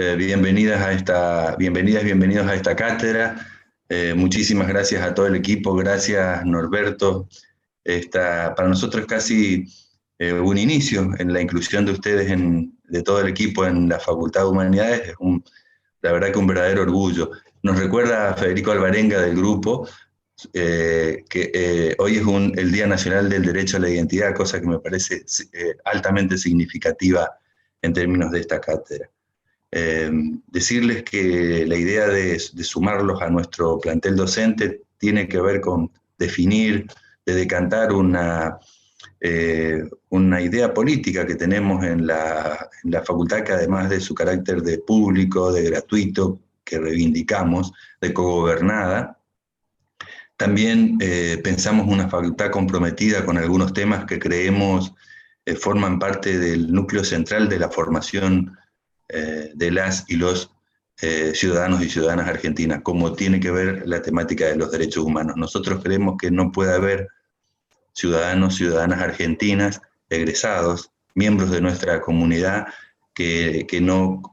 bienvenidos a esta cátedra. Muchísimas gracias a todo el equipo, gracias Norberto. Para nosotros es casi un inicio en la inclusión de ustedes, de todo el equipo en la Facultad de Humanidades. La verdad que un verdadero orgullo. Nos recuerda a Federico Alvarenga del grupo, que hoy es el Día Nacional del Derecho a la Identidad, cosa que me parece altamente significativa en términos de esta cátedra. Decirles que la idea de sumarlos a nuestro plantel docente tiene que ver con definir, de decantar una idea política que tenemos en la facultad, que además de su carácter de público, de gratuito, que reivindicamos, de cogobernada, también pensamos una facultad comprometida con algunos temas que creemos forman parte del núcleo central de la formación de las y los ciudadanos y ciudadanas argentinas, como tiene que ver la temática de los derechos humanos. Nosotros creemos que no puede haber ciudadanos, ciudadanas argentinas, egresados, miembros de nuestra comunidad, que no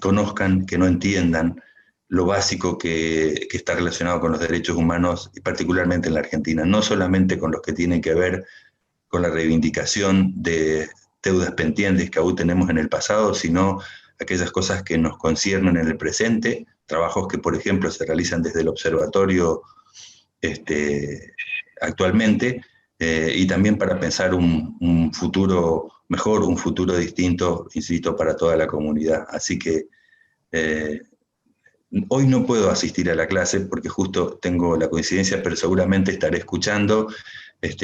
conozcan, que no entiendan lo básico que está relacionado con los derechos humanos, y particularmente en la Argentina, no solamente con los que tienen que ver con la reivindicación de deudas pendientes que aún tenemos en el pasado, sino aquellas cosas que nos conciernen en el presente, trabajos que, por ejemplo, se realizan desde el observatorio actualmente, y también para pensar un futuro mejor, un futuro distinto, insisto, para toda la comunidad. Así que hoy no puedo asistir a la clase porque justo tengo la coincidencia, pero seguramente estaré escuchando,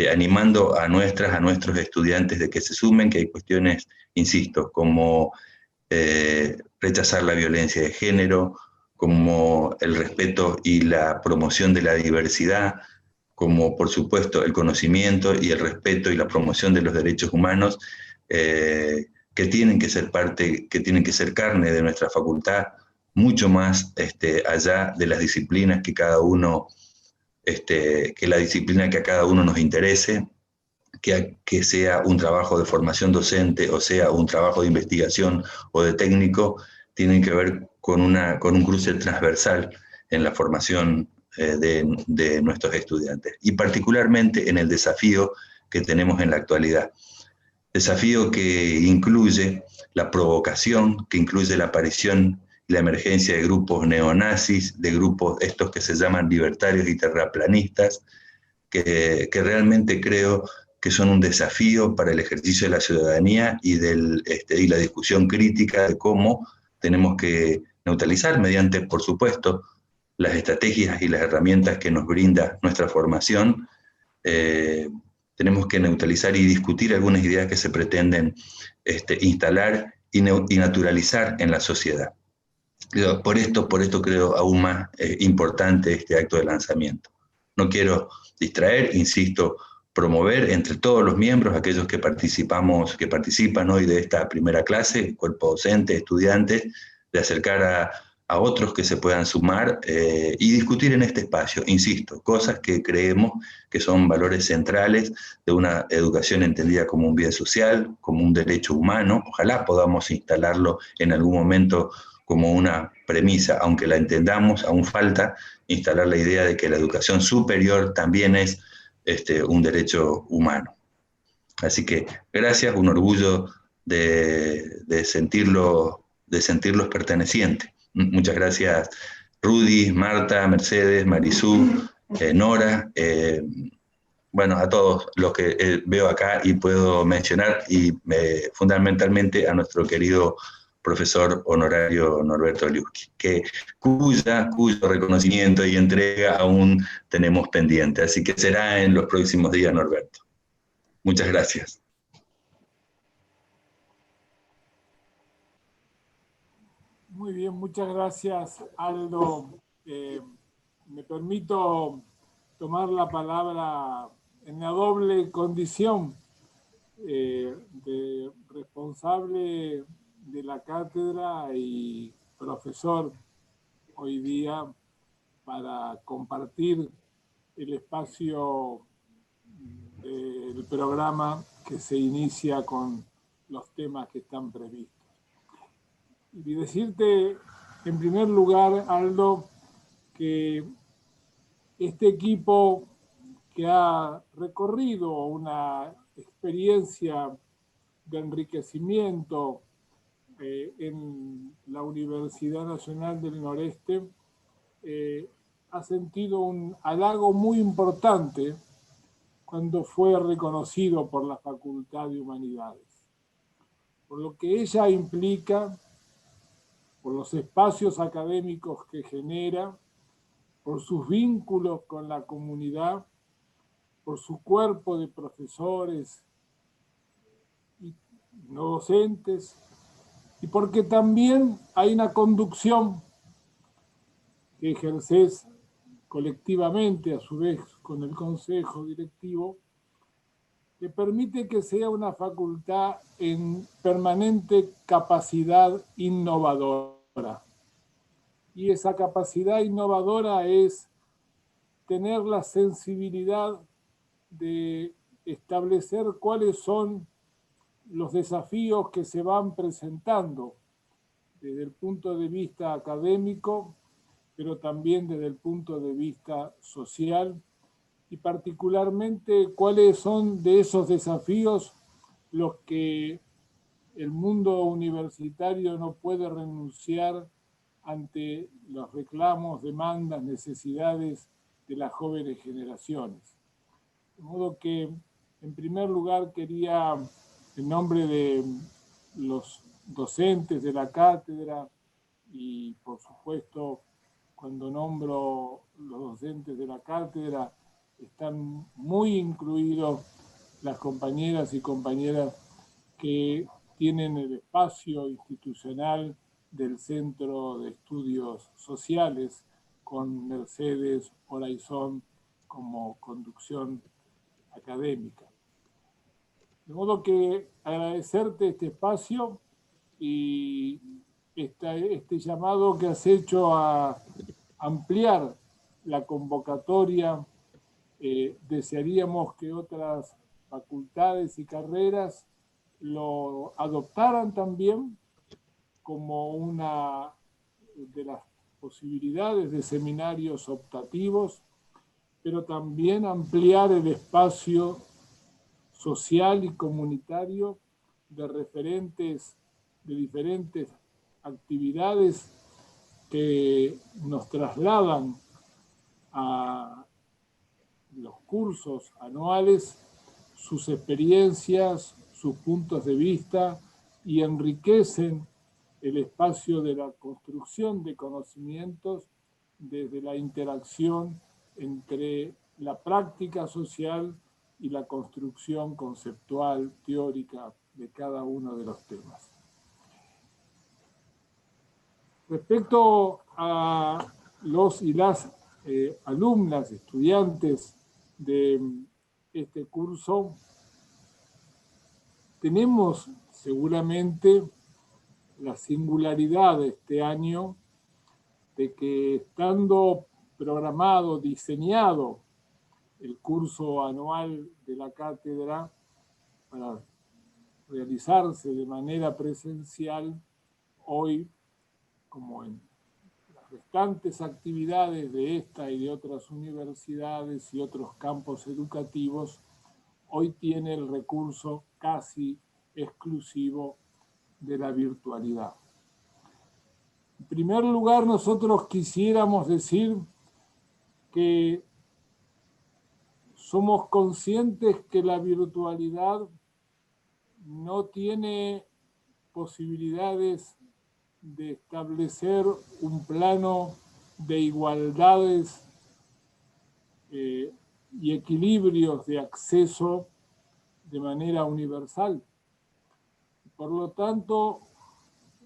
animando a nuestros estudiantes de que se sumen, que hay cuestiones, insisto, como rechazar la violencia de género, como el respeto y la promoción de la diversidad, como por supuesto el conocimiento y el respeto y la promoción de los derechos humanos, que tienen que ser parte, que tienen que ser carne de nuestra facultad, mucho más allá de las disciplinas que cada uno, que la disciplina que a cada uno nos interese, que sea un trabajo de formación docente o sea un trabajo de investigación o de técnico, tienen que ver con un cruce transversal en la formación de nuestros estudiantes, y particularmente en el desafío que tenemos en la actualidad. Desafío que incluye la provocación, que incluye la aparición y la emergencia de grupos neonazis, de grupos estos que se llaman libertarios y terraplanistas, que realmente creo que son un desafío para el ejercicio de la ciudadanía y la discusión crítica de cómo tenemos que neutralizar mediante, por supuesto, las estrategias y las herramientas que nos brinda nuestra formación. Tenemos que neutralizar y discutir algunas ideas que se pretenden instalar y naturalizar en la sociedad. Por esto creo aún más importante este acto de lanzamiento. No quiero distraer, insisto, promover entre todos los miembros, aquellos que participan hoy de esta primera clase, cuerpo docente, estudiantes, de acercar a otros que se puedan sumar y discutir en este espacio, insisto, cosas que creemos que son valores centrales de una educación entendida como un bien social, como un derecho humano. Ojalá podamos instalarlo en algún momento como una premisa, aunque la entendamos, aún falta instalar la idea de que la educación superior también es un derecho humano. Así que gracias, un orgullo de sentirlos pertenecientes. Muchas gracias Rudy, Marta, Mercedes, Marisú, Nora, bueno, a todos los que veo acá y puedo mencionar, y fundamentalmente a nuestro querido profesor honorario Norberto Liuski, cuyo reconocimiento y entrega aún tenemos pendiente. Así que será en los próximos días, Norberto. Muchas gracias. Muy bien, muchas gracias, Aldo. Me permito tomar la palabra en la doble condición de responsable de la cátedra y profesor hoy día, para compartir el espacio del programa que se inicia con los temas que están previstos. Y decirte, en primer lugar, Aldo, que este equipo que ha recorrido una experiencia de enriquecimiento en la Universidad Nacional del Noreste, ha sentido un halago muy importante cuando fue reconocido por la Facultad de Humanidades, por lo que ella implica, por los espacios académicos que genera, por sus vínculos con la comunidad, por su cuerpo de profesores y no docentes, y porque también hay una conducción que ejerces colectivamente, a su vez con el consejo directivo, que permite que sea una facultad en permanente capacidad innovadora. Y esa capacidad innovadora es tener la sensibilidad de establecer cuáles son los desafíos que se van presentando desde el punto de vista académico, pero también desde el punto de vista social, y particularmente cuáles son de esos desafíos los que el mundo universitario no puede renunciar ante los reclamos, demandas, necesidades de las jóvenes generaciones. De modo que, en primer lugar, quería, en nombre de los docentes de la cátedra y, por supuesto, cuando nombro los docentes de la cátedra, están muy incluidos las compañeras y compañeras que tienen el espacio institucional del Centro de Estudios Sociales, con Mercedes Horizon como conducción académica. De modo que agradecerte este espacio y este llamado que has hecho a ampliar la convocatoria. Desearíamos que otras facultades y carreras lo adoptaran también como una de las posibilidades de seminarios optativos, pero también ampliar el espacio social y comunitario de referentes de diferentes actividades que nos trasladan a los cursos anuales sus experiencias, sus puntos de vista y enriquecen el espacio de la construcción de conocimientos desde la interacción entre la práctica social y la construcción conceptual, teórica de cada uno de los temas. Respecto a los y las alumnas, estudiantes de este curso, tenemos seguramente la singularidad de este año de que, estando programado, diseñado el curso anual de la cátedra para realizarse de manera presencial, hoy, como en las restantes actividades de esta y de otras universidades y otros campos educativos, hoy tiene el recurso casi exclusivo de la virtualidad. En primer lugar, nosotros quisiéramos decir que somos conscientes que la virtualidad no tiene posibilidades de establecer un plano de igualdades y equilibrios de acceso de manera universal. Por lo tanto,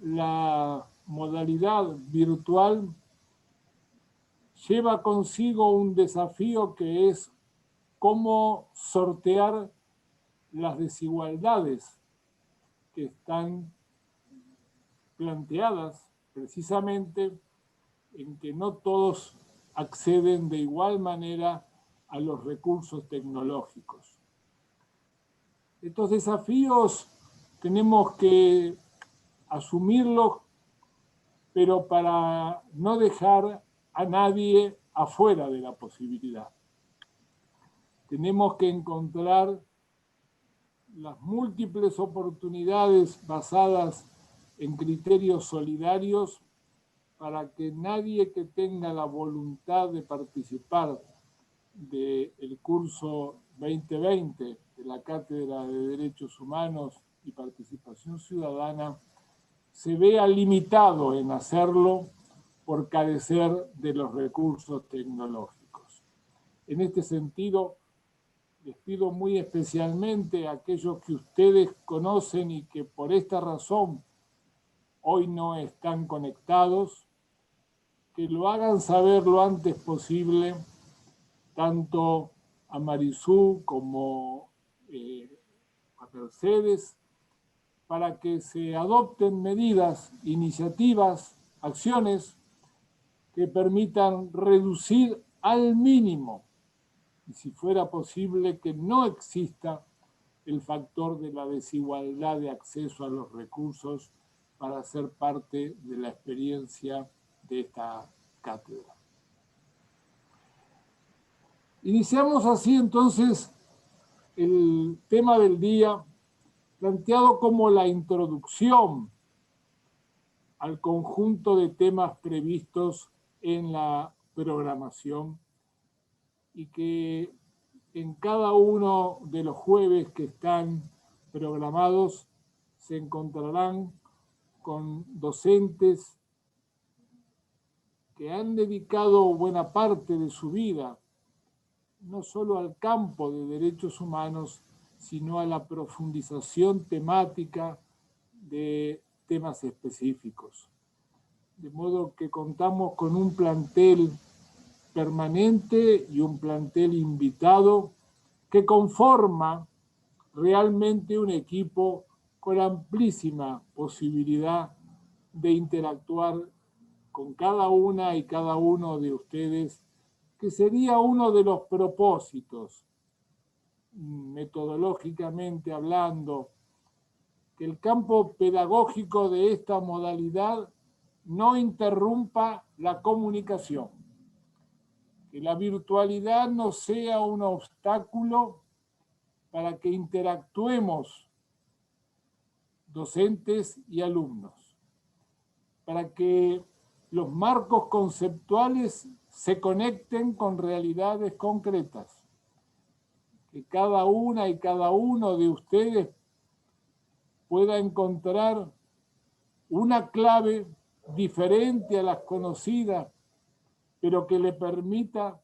la modalidad virtual lleva consigo un desafío que es cómo sortear las desigualdades que están planteadas precisamente en que no todos acceden de igual manera a los recursos tecnológicos. Estos desafíos tenemos que asumirlos pero para no dejar a nadie afuera de la posibilidad. Tenemos que encontrar las múltiples oportunidades basadas en criterios solidarios para que nadie que tenga la voluntad de participar del curso 2020 de la Cátedra de Derechos Humanos y Participación Ciudadana se vea limitado en hacerlo por carecer de los recursos tecnológicos. En este sentido, les pido muy especialmente a aquellos que ustedes conocen y que por esta razón hoy no están conectados, que lo hagan saber lo antes posible, tanto a Marisú como a Mercedes, para que se adopten medidas, iniciativas, acciones que permitan reducir al mínimo, y si fuera posible, que no exista el factor de la desigualdad de acceso a los recursos para ser parte de la experiencia de esta cátedra. Iniciamos así entonces el tema del día, planteado como la introducción al conjunto de temas previstos en la programación y que en cada uno de los jueves que están programados se encontrarán con docentes que han dedicado buena parte de su vida no solo al campo de derechos humanos, sino a la profundización temática de temas específicos. De modo que contamos con un plantel permanente y un plantel invitado que conforma realmente un equipo con amplísima posibilidad de interactuar con cada una y cada uno de ustedes, que sería uno de los propósitos, metodológicamente hablando, que el campo pedagógico de esta modalidad no interrumpa la comunicación, que la virtualidad no sea un obstáculo para que interactuemos docentes y alumnos, para que los marcos conceptuales se conecten con realidades concretas, que cada una y cada uno de ustedes pueda encontrar una clave diferente a las conocidas, pero que le permita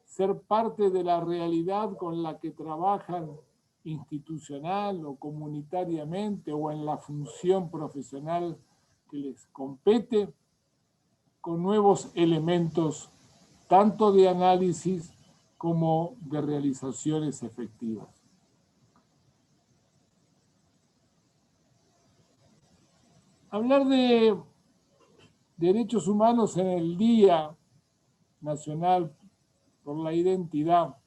ser parte de la realidad con la que trabajan institucional o comunitariamente o en la función profesional que les compete, con nuevos elementos tanto de análisis como de realizaciones efectivas. Hablar de derechos humanos en el Día Nacional por la Identidad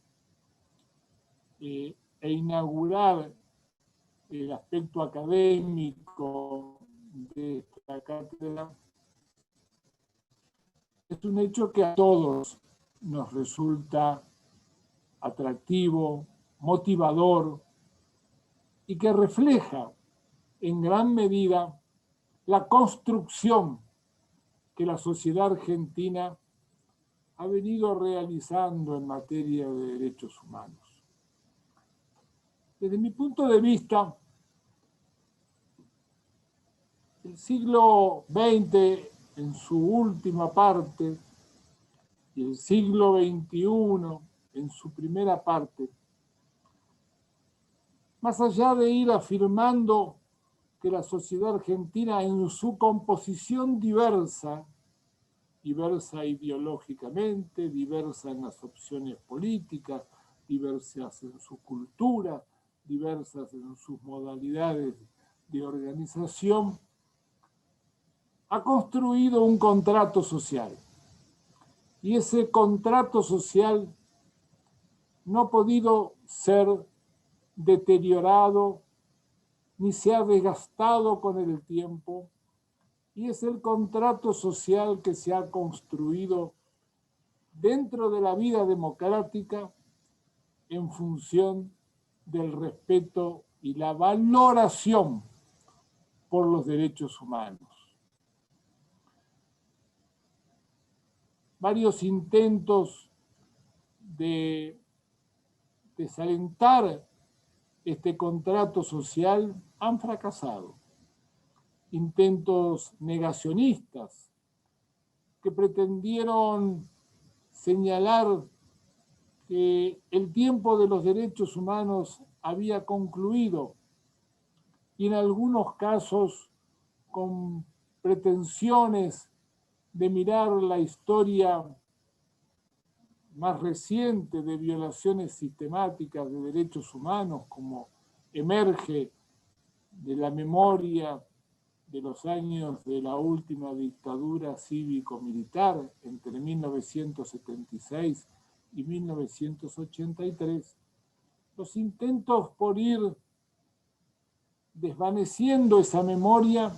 e inaugurar el aspecto académico de esta cátedra es un hecho que a todos nos resulta atractivo, motivador y que refleja en gran medida la construcción que la sociedad argentina ha venido realizando en materia de derechos humanos. Desde mi punto de vista, el siglo XX en su última parte y el siglo XXI en su primera parte, más allá de ir afirmando que la sociedad argentina en su composición diversa ideológicamente, diversa en las opciones políticas, diversas en su cultura, diversas en sus modalidades de organización, ha construido un contrato social. Y ese contrato social no ha podido ser deteriorado ni se ha desgastado con el tiempo y es el contrato social que se ha construido dentro de la vida democrática en función del respeto y la valoración por los derechos humanos. Varios intentos de desalentar este contrato social han fracasado. Intentos negacionistas que pretendieron señalar que el tiempo de los derechos humanos había concluido y en algunos casos con pretensiones de mirar la historia más reciente de violaciones sistemáticas de derechos humanos, como emerge de la memoria de los años de la última dictadura cívico-militar entre 1976 y 1983, los intentos por ir desvaneciendo esa memoria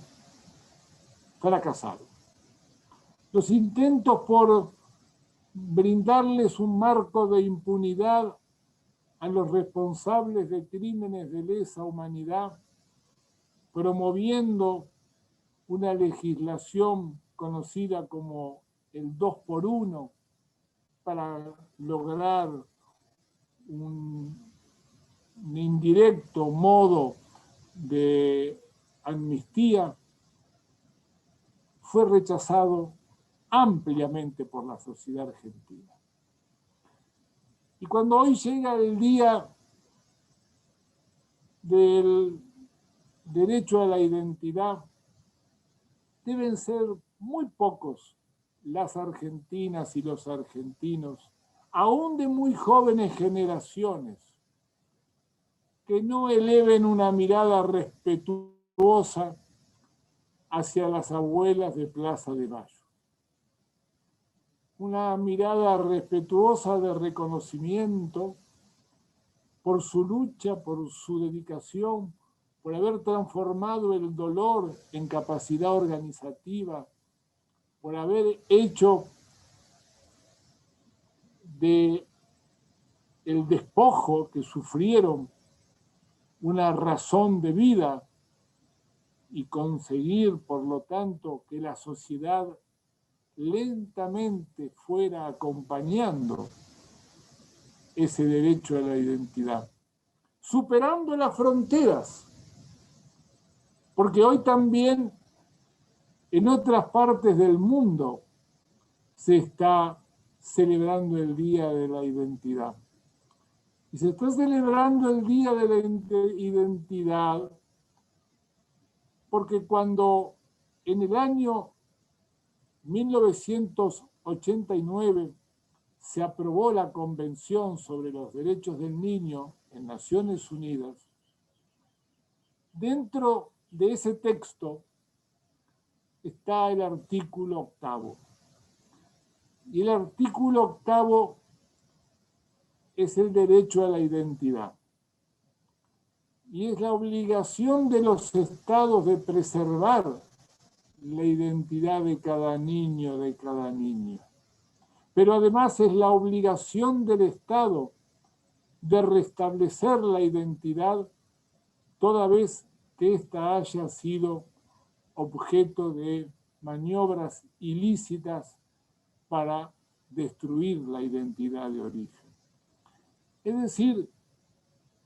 fracasaron. Los intentos por brindarles un marco de impunidad a los responsables de crímenes de lesa humanidad, promoviendo una legislación conocida como el 2x1 para lograr un indirecto modo de amnistía, fue rechazado ampliamente por la sociedad argentina. Y cuando hoy llega el día del derecho a la identidad, deben ser muy pocos las argentinas y los argentinos, aún de muy jóvenes generaciones, que no eleven una mirada respetuosa hacia las abuelas de Plaza de Mayo. Una mirada respetuosa de reconocimiento por su lucha, por su dedicación, por haber transformado el dolor en capacidad organizativa, por haber hecho de el despojo que sufrieron una razón de vida y conseguir, por lo tanto, que la sociedad lentamente fuera acompañando ese derecho a la identidad, superando las fronteras, porque hoy también en otras partes del mundo se está celebrando el Día de la Identidad. Y se está celebrando el Día de la Identidad porque cuando en el año 1989 se aprobó la Convención sobre los Derechos del Niño en Naciones Unidas, dentro de ese texto está el artículo 8. Y el artículo 8 es el derecho a la identidad. Y es la obligación de los estados de preservar la identidad de cada niño, de cada niña. Pero además es la obligación del Estado de restablecer la identidad toda vez que ésta haya sido objeto de maniobras ilícitas para destruir la identidad de origen. Es decir,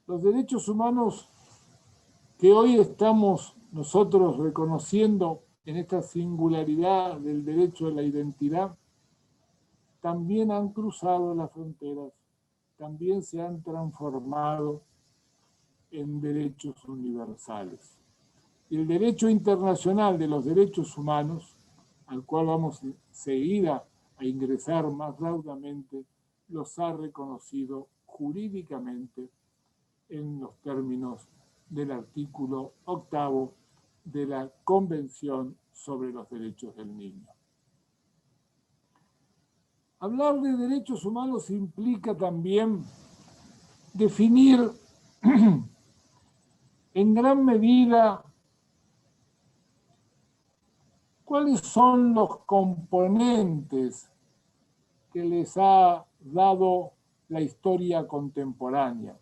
los derechos humanos que hoy estamos nosotros reconociendo en esta singularidad del derecho a la identidad, también han cruzado las fronteras, también se han transformado en derechos universales. Y el derecho internacional de los derechos humanos, al cual vamos enseguida a ingresar más raudamente, los ha reconocido jurídicamente en los términos del artículo 8 de la Convención sobre los Derechos del Niño. Hablar de derechos humanos implica también definir en gran medida ¿Cuáles son los componentes que les ha dado la historia contemporánea?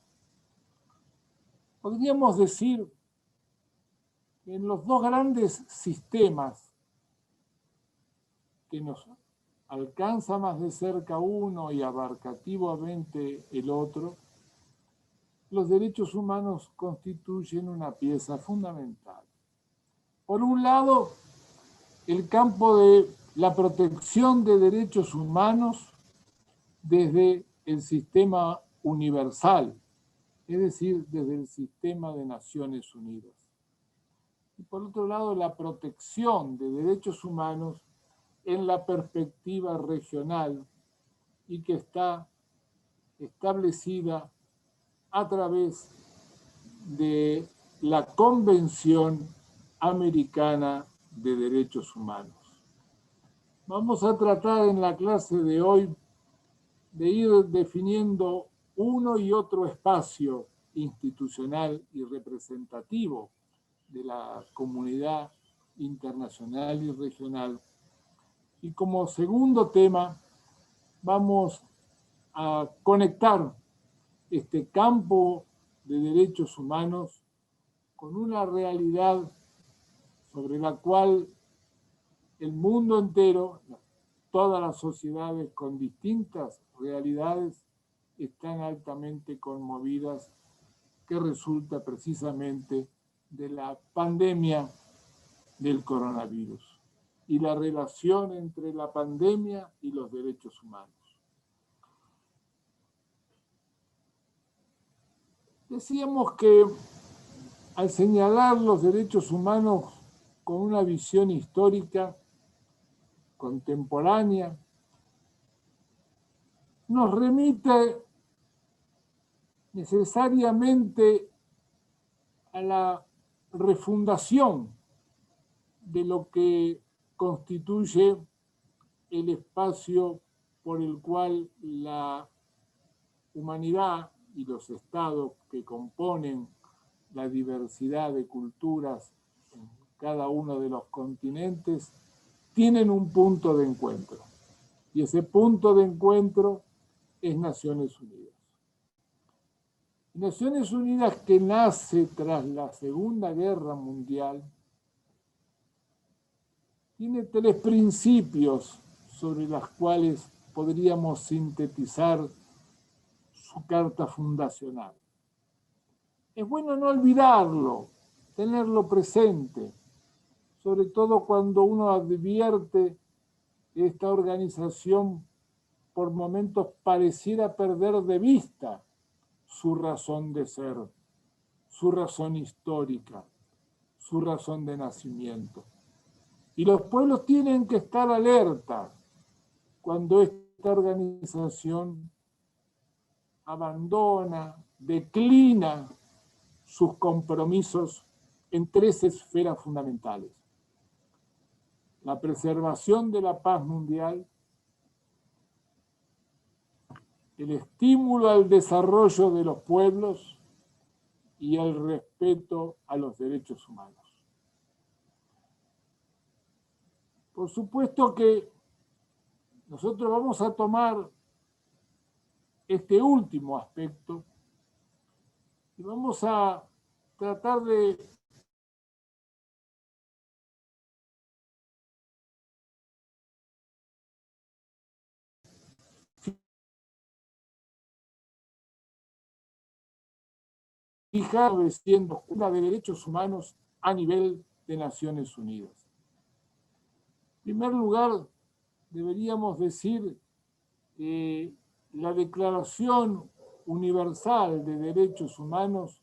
Podríamos decir que en los dos grandes sistemas que nos alcanza más de cerca uno y abarcativamente el otro, los derechos humanos constituyen una pieza fundamental. Por un lado, el campo de la protección de derechos humanos desde el sistema universal, es decir, desde el sistema de Naciones Unidas. Y por otro lado, la protección de derechos humanos en la perspectiva regional y que está establecida a través de la Convención Americana de Derechos Humanos. Vamos a tratar en la clase de hoy de ir definiendo uno y otro espacio institucional y representativo de la comunidad internacional y regional. Y como segundo tema, vamos a conectar este campo de derechos humanos con una realidad sobre la cual el mundo entero, todas las sociedades con distintas realidades, están altamente conmovidas, que resulta precisamente de la pandemia del coronavirus y la relación entre la pandemia y los derechos humanos. Decíamos que al señalar los derechos humanos con una visión histórica, contemporánea, nos remite necesariamente a la refundación de lo que constituye el espacio por el cual la humanidad y los estados que componen la diversidad de culturas en cada uno de los continentes tienen un punto de encuentro. Y ese punto de encuentro es Naciones Unidas. Naciones Unidas, que nace tras la Segunda Guerra Mundial, tiene tres principios sobre los cuales podríamos sintetizar su carta fundacional. Es bueno no olvidarlo, tenerlo presente, sobre todo cuando uno advierte que esta organización por momentos pareciera perder de vista su razón de ser, su razón histórica, su razón de nacimiento. Y los pueblos tienen que estar alerta cuando esta organización abandona, declina sus compromisos en tres esferas fundamentales: la preservación de la paz mundial, el estímulo al desarrollo de los pueblos y el respeto a los derechos humanos. Por supuesto que nosotros vamos a tomar este último aspecto y vamos a tratar de fijar siendo una de derechos humanos a nivel de Naciones Unidas. En primer lugar, deberíamos decir que la Declaración Universal de Derechos Humanos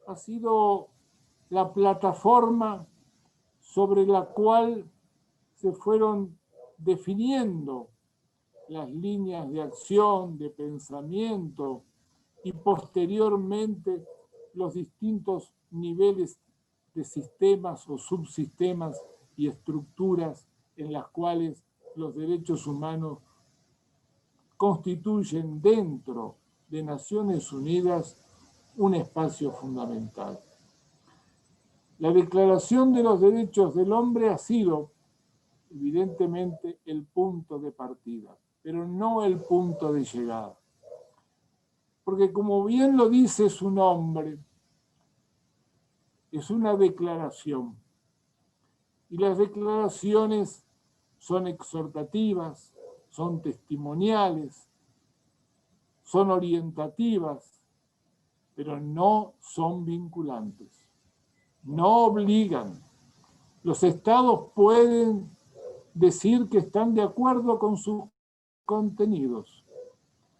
ha sido la plataforma sobre la cual se fueron definiendo las líneas de acción, de pensamiento y posteriormente los distintos niveles de sistemas o subsistemas y estructuras en las cuales los derechos humanos constituyen dentro de Naciones Unidas un espacio fundamental. La Declaración de los Derechos del Hombre ha sido, evidentemente, el punto de partida, pero no el punto de llegada. Porque como bien lo dice su nombre, es una declaración. Y las declaraciones son exhortativas, son testimoniales, son orientativas, pero no son vinculantes, no obligan. Los estados pueden decir que están de acuerdo con sus contenidos,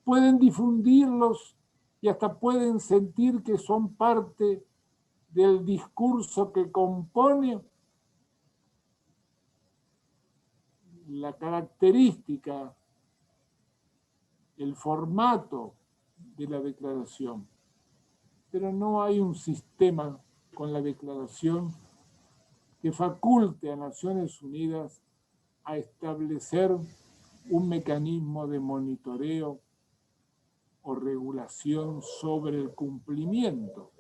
pueden difundirlos y hasta pueden sentir que son parte del discurso que compone la característica, el formato de la declaración. Pero no hay un sistema con la declaración que faculte a Naciones Unidas a establecer un mecanismo de monitoreo o regulación sobre el cumplimiento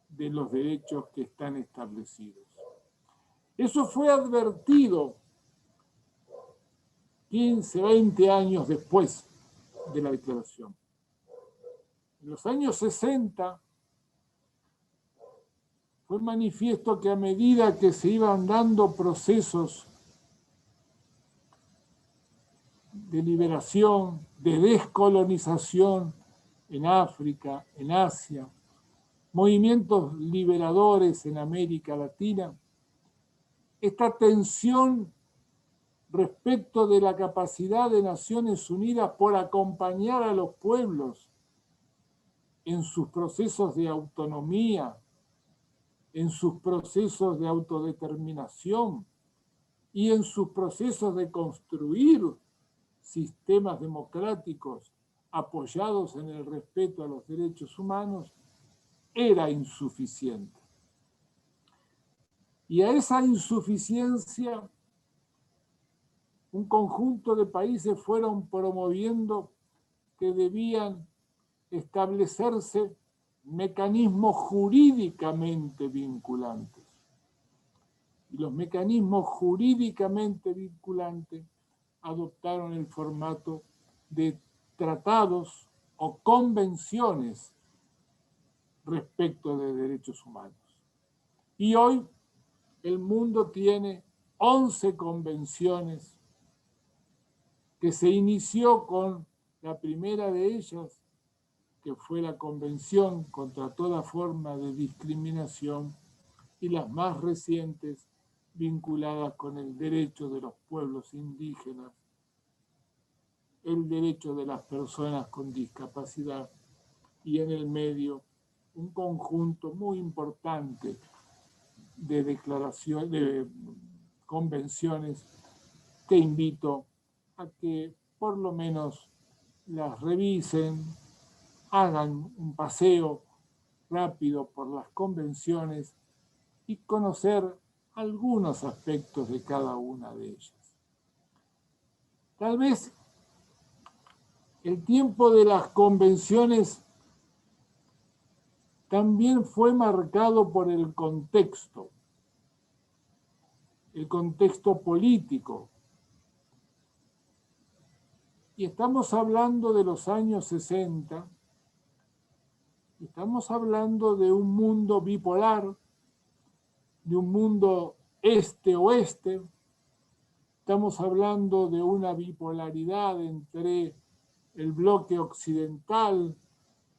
de los derechos que están establecidos. Eso fue advertido 15, 20 años después de la declaración. En los años 60 fue manifiesto que a medida que se iban dando procesos de liberación, de descolonización en África, en Asia, movimientos liberadores en América Latina, esta tensión respecto de la capacidad de Naciones Unidas por acompañar a los pueblos en sus procesos de autonomía, en sus procesos de autodeterminación y en sus procesos de construir sistemas democráticos apoyados en el respeto a los derechos humanos, era insuficiente. Y a esa insuficiencia, un conjunto de países fueron promoviendo que debían establecerse mecanismos jurídicamente vinculantes. Y los mecanismos jurídicamente vinculantes adoptaron el formato de tratados o convenciones respecto de derechos humanos. Y hoy el mundo tiene 11 convenciones que se inició con la primera de ellas, que fue la Convención contra toda forma de discriminación, y las más recientes vinculadas con el derecho de los pueblos indígenas, el derecho de las personas con discapacidad y en el medio un conjunto muy importante de declaraciones, de convenciones que invito a que por lo menos las revisen, hagan un paseo rápido por las convenciones y conocer algunos aspectos de cada una de ellas. Tal vez el tiempo de las convenciones también fue marcado por el contexto político. Y estamos hablando de los años 60, estamos hablando de un mundo bipolar, de un mundo este-oeste, estamos hablando de una bipolaridad entre el bloque occidental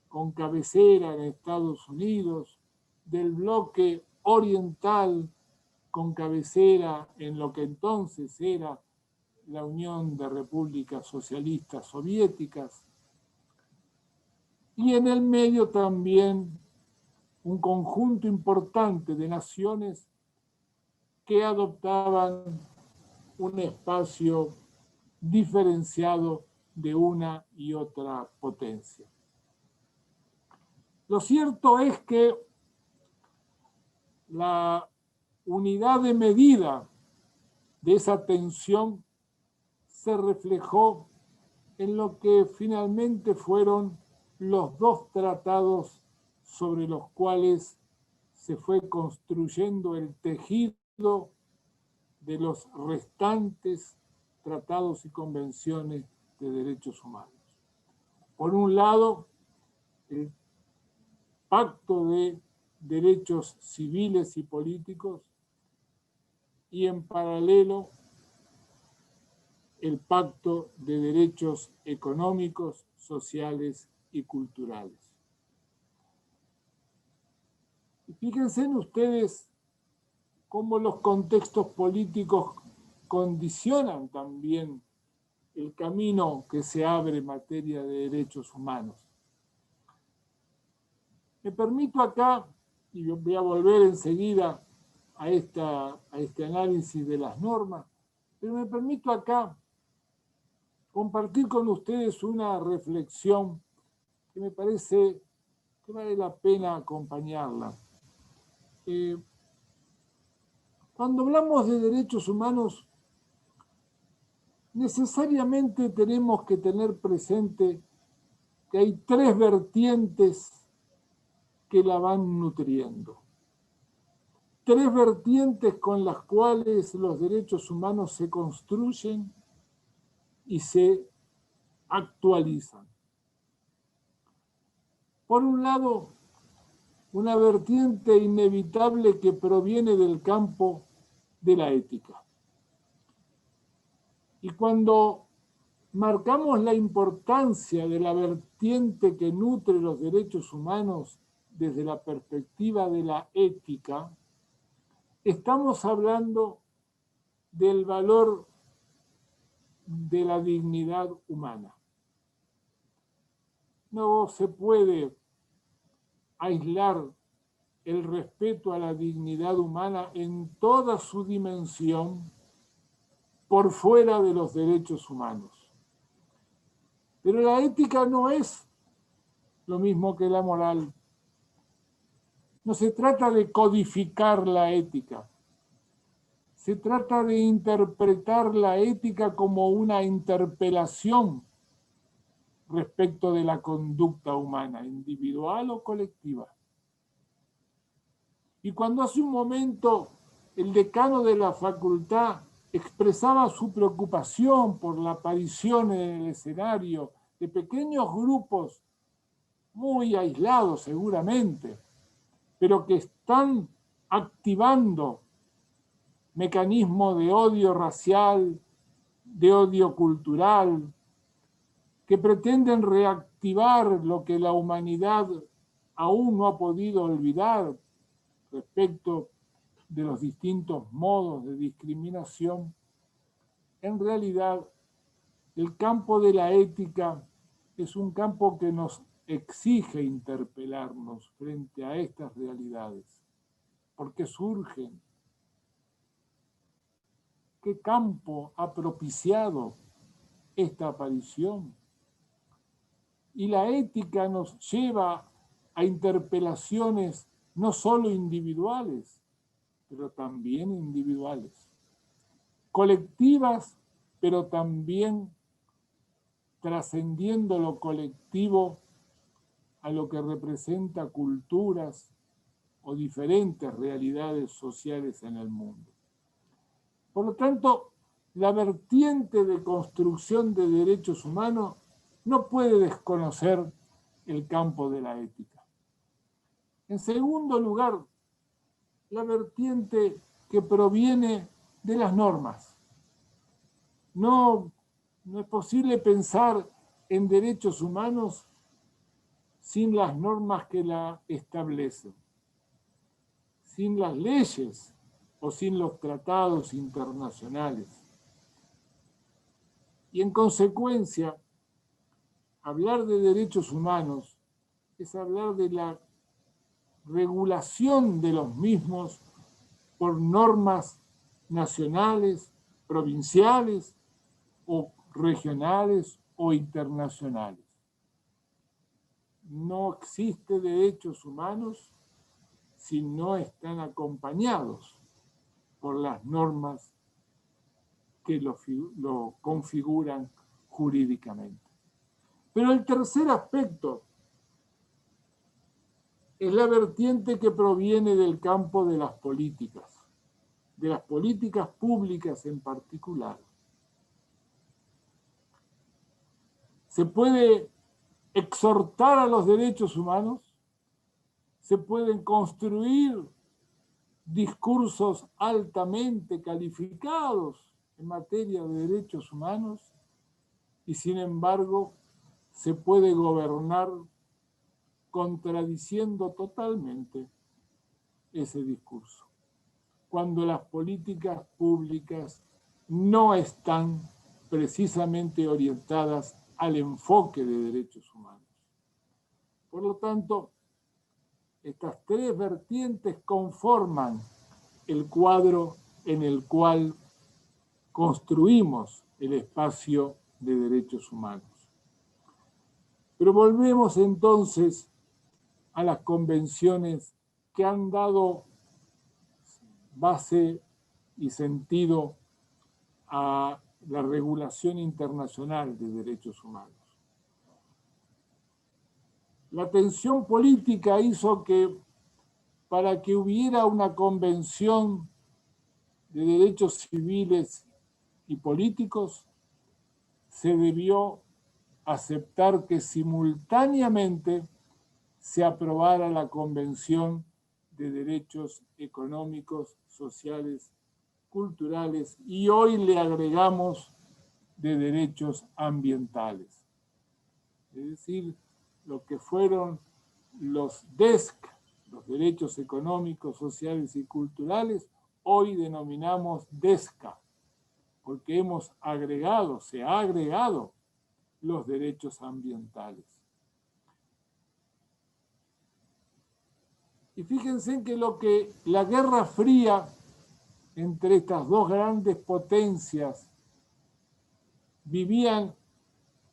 con cabecera en Estados Unidos, del bloque oriental con cabecera en lo que entonces era la Unión de Repúblicas Socialistas Soviéticas, y en el medio también un conjunto importante de naciones que adoptaban un espacio diferenciado de una y otra potencia. Lo cierto es que la unidad de medida de esa tensión se reflejó en lo que finalmente fueron los dos tratados sobre los cuales se fue construyendo el tejido de los restantes tratados y convenciones de derechos humanos. Por un lado, el Pacto de Derechos Civiles y Políticos, y en paralelo el Pacto de Derechos Económicos, Sociales y Culturales. Y fíjense en ustedes cómo los contextos políticos condicionan también el camino que se abre en materia de derechos humanos. Me permito acá, y voy a volver enseguida a este análisis de las normas, pero me permito acá compartir con ustedes una reflexión que me parece que vale la pena acompañarla. Cuando hablamos de derechos humanos, necesariamente tenemos que tener presente que hay tres vertientes que la van nutriendo. Tres vertientes con las cuales los derechos humanos se construyen y se actualizan. Por un lado, una vertiente inevitable que proviene del campo de la ética. Y cuando marcamos la importancia de la vertiente que nutre los derechos humanos desde la perspectiva de la ética, estamos hablando del valor de la dignidad humana. No se puede aislar el respeto a la dignidad humana en toda su dimensión por fuera de los derechos humanos. Pero la ética no es lo mismo que la moral. No se trata de codificar la ética. Se trata de interpretar la ética como una interpelación respecto de la conducta humana, individual o colectiva. Y cuando hace un momento el decano de la facultad expresaba su preocupación por la aparición en el escenario de pequeños grupos muy aislados seguramente, pero que están activando mecanismos de odio racial, de odio cultural, que pretenden reactivar lo que la humanidad aún no ha podido olvidar respecto de los distintos modos de discriminación. En realidad, el campo de la ética es un campo que nos exige interpelarnos frente a estas realidades. ¿Por qué surgen? ¿Qué campo ha propiciado esta aparición? Y la ética nos lleva a interpelaciones no solo individuales, pero también individuales. Colectivas, pero también trascendiendo lo colectivo a lo que representa culturas o diferentes realidades sociales en el mundo. Por lo tanto, la vertiente de construcción de derechos humanos no puede desconocer el campo de la ética. En segundo lugar, la vertiente que proviene de las normas. No es posible pensar en derechos humanos sin las normas que la establecen, sin las leyes o sin los tratados internacionales. Y en consecuencia, hablar de derechos humanos es hablar de la regulación de los mismos por normas nacionales, provinciales o regionales o internacionales. No existe derechos humanos si no están acompañados por las normas que lo configuran jurídicamente. Pero el tercer aspecto es la vertiente que proviene del campo de las políticas públicas en particular. Se puede exhortar a los derechos humanos, se pueden construir discursos altamente calificados en materia de derechos humanos y sin embargo se puede gobernar contradiciendo totalmente ese discurso, cuando las políticas públicas no están precisamente orientadas al enfoque de derechos humanos. Por lo tanto, estas tres vertientes conforman el cuadro en el cual construimos el espacio de derechos humanos. Pero volvemos entonces a las convenciones que han dado base y sentido a la regulación internacional de derechos humanos. La tensión política hizo que para que hubiera una convención de derechos civiles y políticos, se debió aceptar que simultáneamente se aprobara la Convención de Derechos Económicos, Sociales, Culturales y hoy le agregamos de derechos ambientales. Es decir, lo que fueron los DESC, los derechos económicos, sociales y culturales, hoy denominamos DESCA, porque se ha agregado los derechos ambientales. Y fíjense que la Guerra Fría entre estas dos grandes potencias vivían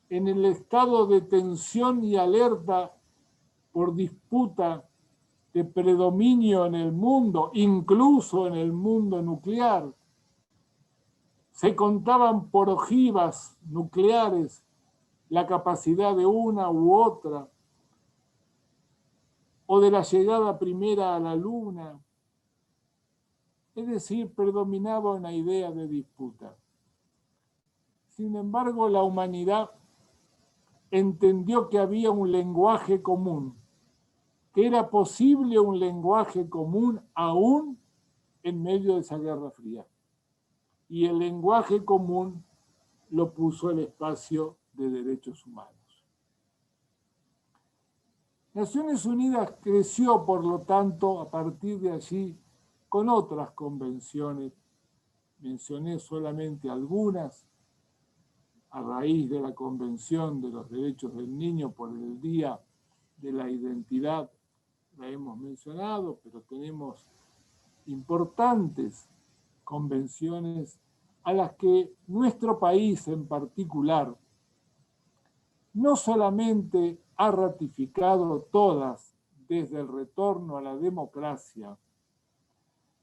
en el estado de tensión y alerta por disputa de predominio en el mundo, incluso en el mundo nuclear. Se contaban por ojivas nucleares la capacidad de una u otra, o de la llegada primera a la Luna. Es decir, predominaba una idea de disputa. Sin embargo, la humanidad entendió que había un lenguaje común, que era posible un lenguaje común aún en medio de esa Guerra Fría. Y el lenguaje común lo puso el espacio de derechos humanos. Naciones Unidas creció, por lo tanto, a partir de allí, con otras convenciones. Mencioné solamente algunas, a raíz de la Convención de los Derechos del Niño por el Día de la Identidad, la hemos mencionado, pero tenemos importantes convenciones a las que nuestro país en particular no solamente ha ratificado todas desde el retorno a la democracia,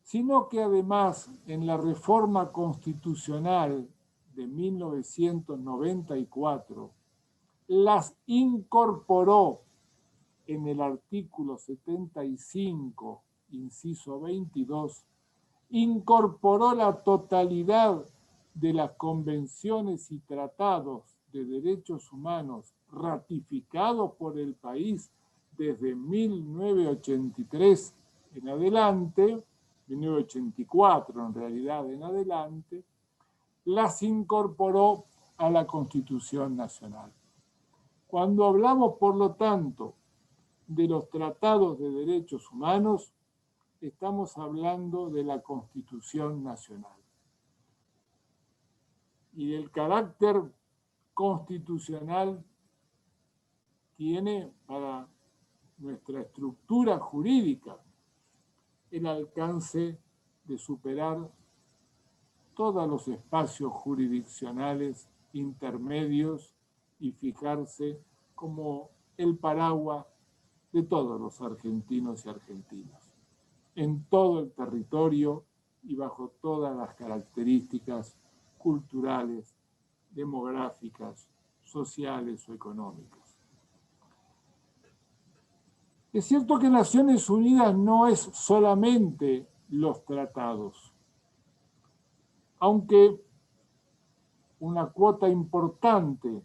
sino que además en la reforma constitucional de 1994 las incorporó en el artículo 75, inciso 22, incorporó la totalidad de las convenciones y tratados de derechos humanos ratificados por el país desde 1983 en adelante, 1984 en realidad en adelante, las incorporó a la Constitución Nacional. Cuando hablamos, por lo tanto, de los tratados de derechos humanos, estamos hablando de la Constitución Nacional. Y el carácter constitucional tiene para nuestra estructura jurídica el alcance de superar todos los espacios jurisdiccionales intermedios y fijarse como el paraguas de todos los argentinos y argentinas, en todo el territorio y bajo todas las características culturales, demográficas, sociales o económicas. Es cierto que Naciones Unidas no es solamente los tratados, aunque una cuota importante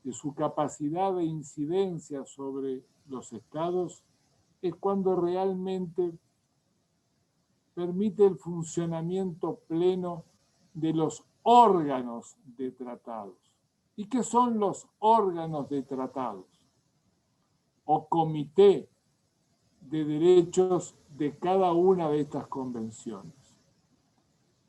de su capacidad de incidencia sobre los estados es cuando realmente permite el funcionamiento pleno de los órganos de tratados. ¿Y qué son los órganos de tratados? O comité de derechos de cada una de estas convenciones.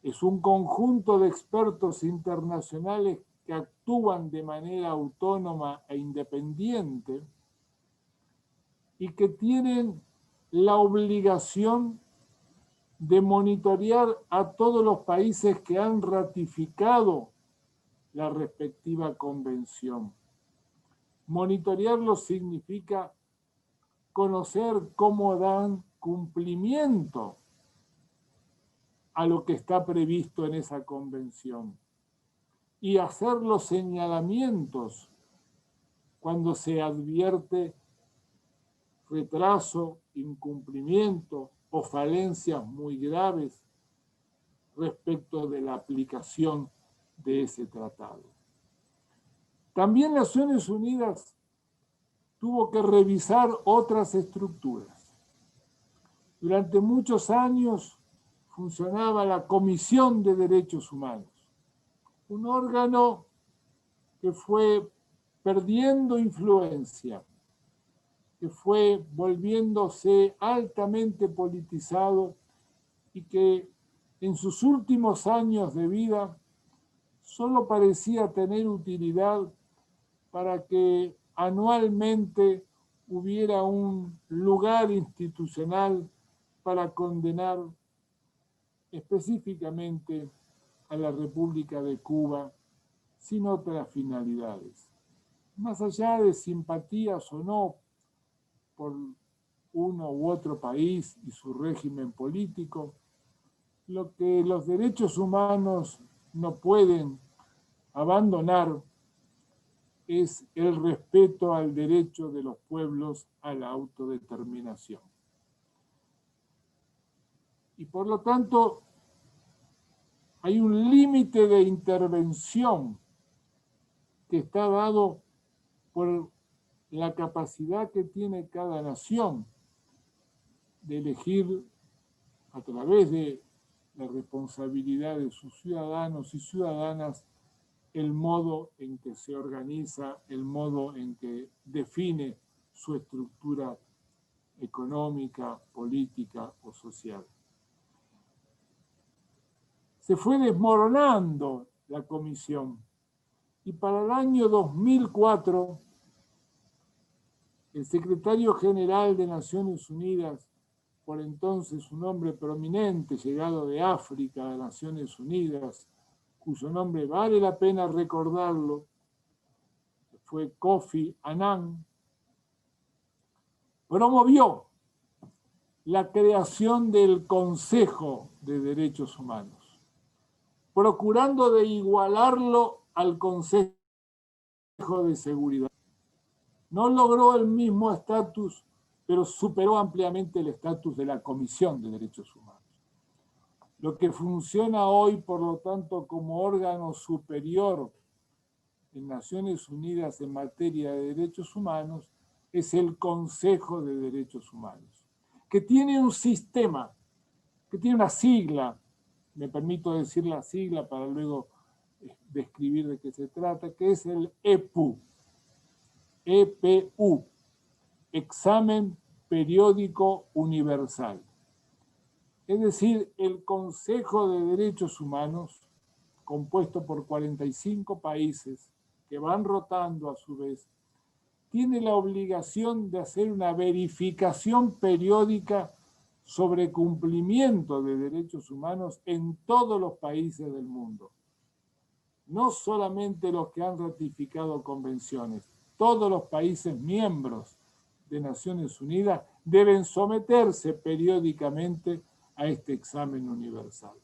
Es un conjunto de expertos internacionales que actúan de manera autónoma e independiente y que tienen la obligación de monitorear a todos los países que han ratificado la respectiva convención. Monitorearlo significa conocer cómo dan cumplimiento a lo que está previsto en esa convención y hacer los señalamientos cuando se advierte retraso, incumplimiento o falencias muy graves respecto de la aplicación de ese tratado. También Naciones Unidas tuvo que revisar otras estructuras. Durante muchos años funcionaba la Comisión de Derechos Humanos, un órgano que fue perdiendo influencia, que fue volviéndose altamente politizado y que en sus últimos años de vida solo parecía tener utilidad para que anualmente hubiera un lugar institucional para condenar específicamente a la República de Cuba sin otras finalidades. Más allá de simpatías o no por uno u otro país y su régimen político, lo que los derechos humanos no pueden abandonar es el respeto al derecho de los pueblos a la autodeterminación. Y por lo tanto, hay un límite de intervención que está dado por la capacidad que tiene cada nación de elegir a través de la responsabilidad de sus ciudadanos y ciudadanas el modo en que se organiza, el modo en que define su estructura económica, política o social. Se fue desmoronando la comisión y para el año 2004 el secretario general de Naciones Unidas, por entonces un hombre prominente llegado de África a Naciones Unidas, cuyo nombre vale la pena recordarlo, fue Kofi Annan, promovió la creación del Consejo de Derechos Humanos, procurando de igualarlo al Consejo de Seguridad. No logró el mismo estatus, pero superó ampliamente el estatus de la Comisión de Derechos Humanos. Lo que funciona hoy, por lo tanto, como órgano superior en Naciones Unidas en materia de derechos humanos es el Consejo de Derechos Humanos, que tiene un sistema, que tiene una sigla, me permito decir la sigla para luego describir de qué se trata, que es el EPU, EPU, Examen Periódico Universal. Es decir, el Consejo de Derechos Humanos, compuesto por 45 países que van rotando a su vez, tiene la obligación de hacer una verificación periódica sobre cumplimiento de derechos humanos en todos los países del mundo. No solamente los que han ratificado convenciones, todos los países miembros de Naciones Unidas deben someterse periódicamente a este examen universal.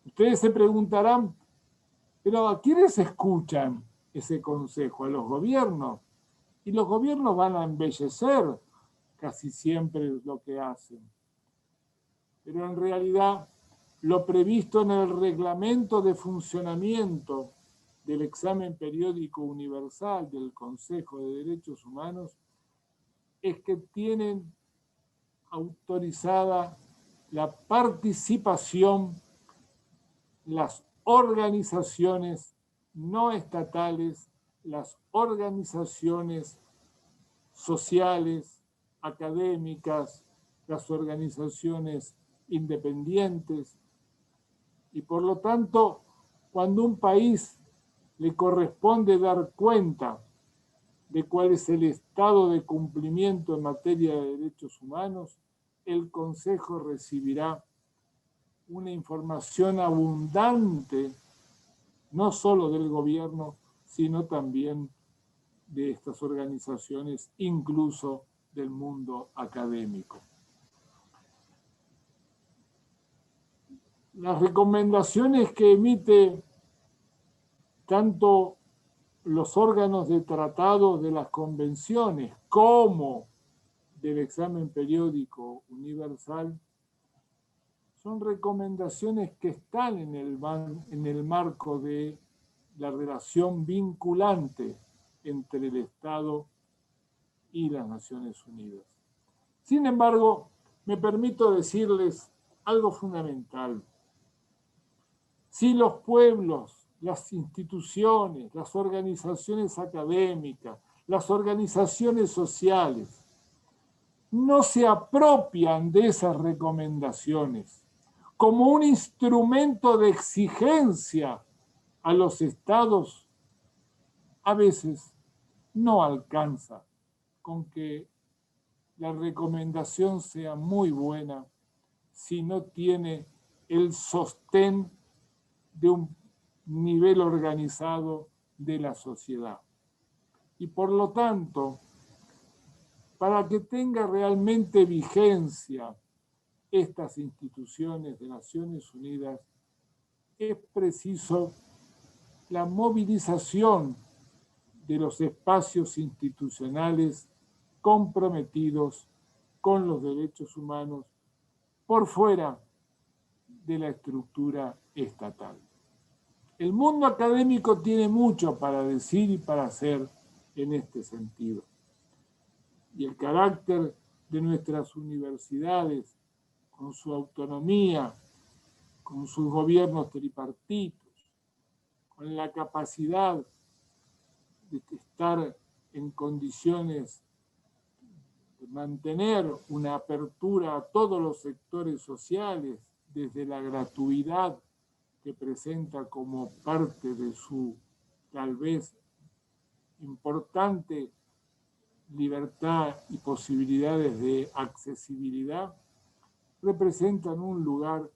Ustedes se preguntarán, ¿pero a quiénes escuchan ese consejo? ¿A los gobiernos? Y los gobiernos van a embellecer casi siempre es lo que hacen. Pero en realidad, lo previsto en el reglamento de funcionamiento del examen periódico universal del Consejo de Derechos Humanos es que tienen autorizada la participación las organizaciones no estatales, las organizaciones sociales, académicas, las organizaciones independientes. Y por lo tanto, cuando un país le corresponde dar cuenta de cuál es el estado de cumplimiento en materia de derechos humanos, el Consejo recibirá una información abundante, no solo del gobierno, sino también de estas organizaciones, incluso del mundo académico. Las recomendaciones que emite tanto los órganos de tratado de las convenciones como del examen periódico universal son recomendaciones que están en el marco de la relación vinculante entre el Estado y las Naciones Unidas. Sin embargo, me permito decirles algo fundamental. Si los pueblos, las instituciones, las organizaciones académicas, las organizaciones sociales no se apropian de esas recomendaciones como un instrumento de exigencia a los estados, a veces no alcanza con que la recomendación sea muy buena si no tiene el sostén de un nivel organizado de la sociedad. Y por lo tanto, para que tenga realmente vigencia estas instituciones de Naciones Unidas, es preciso la movilización de los espacios institucionales comprometidos con los derechos humanos por fuera de la estructura estatal. El mundo académico tiene mucho para decir y para hacer en este sentido. Y el carácter de nuestras universidades, con su autonomía, con sus gobiernos tripartitos, con la capacidad de estar en condiciones de mantener una apertura a todos los sectores sociales, desde la gratuidad que presenta como parte de su, tal vez, importante libertad y posibilidades de accesibilidad, representan un lugar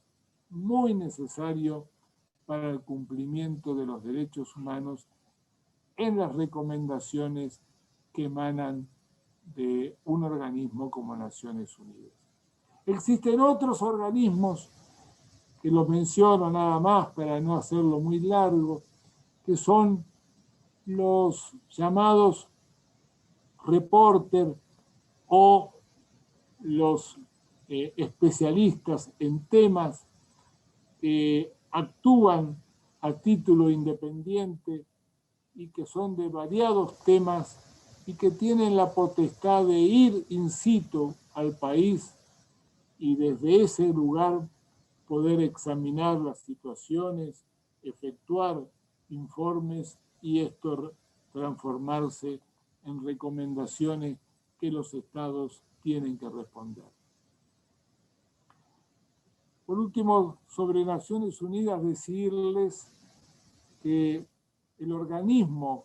muy necesario para el cumplimiento de los derechos humanos en las recomendaciones que emanan de un organismo como Naciones Unidas. Existen otros organismos que los menciono nada más para no hacerlo muy largo, que son los llamados reporter o los especialistas en temas que actúan a título independiente y que son de variados temas y que tienen la potestad de ir in situ al país y desde ese lugar poder examinar las situaciones, efectuar informes y esto transformarse en recomendaciones que los estados tienen que responder. Por último, sobre Naciones Unidas, decirles que el organismo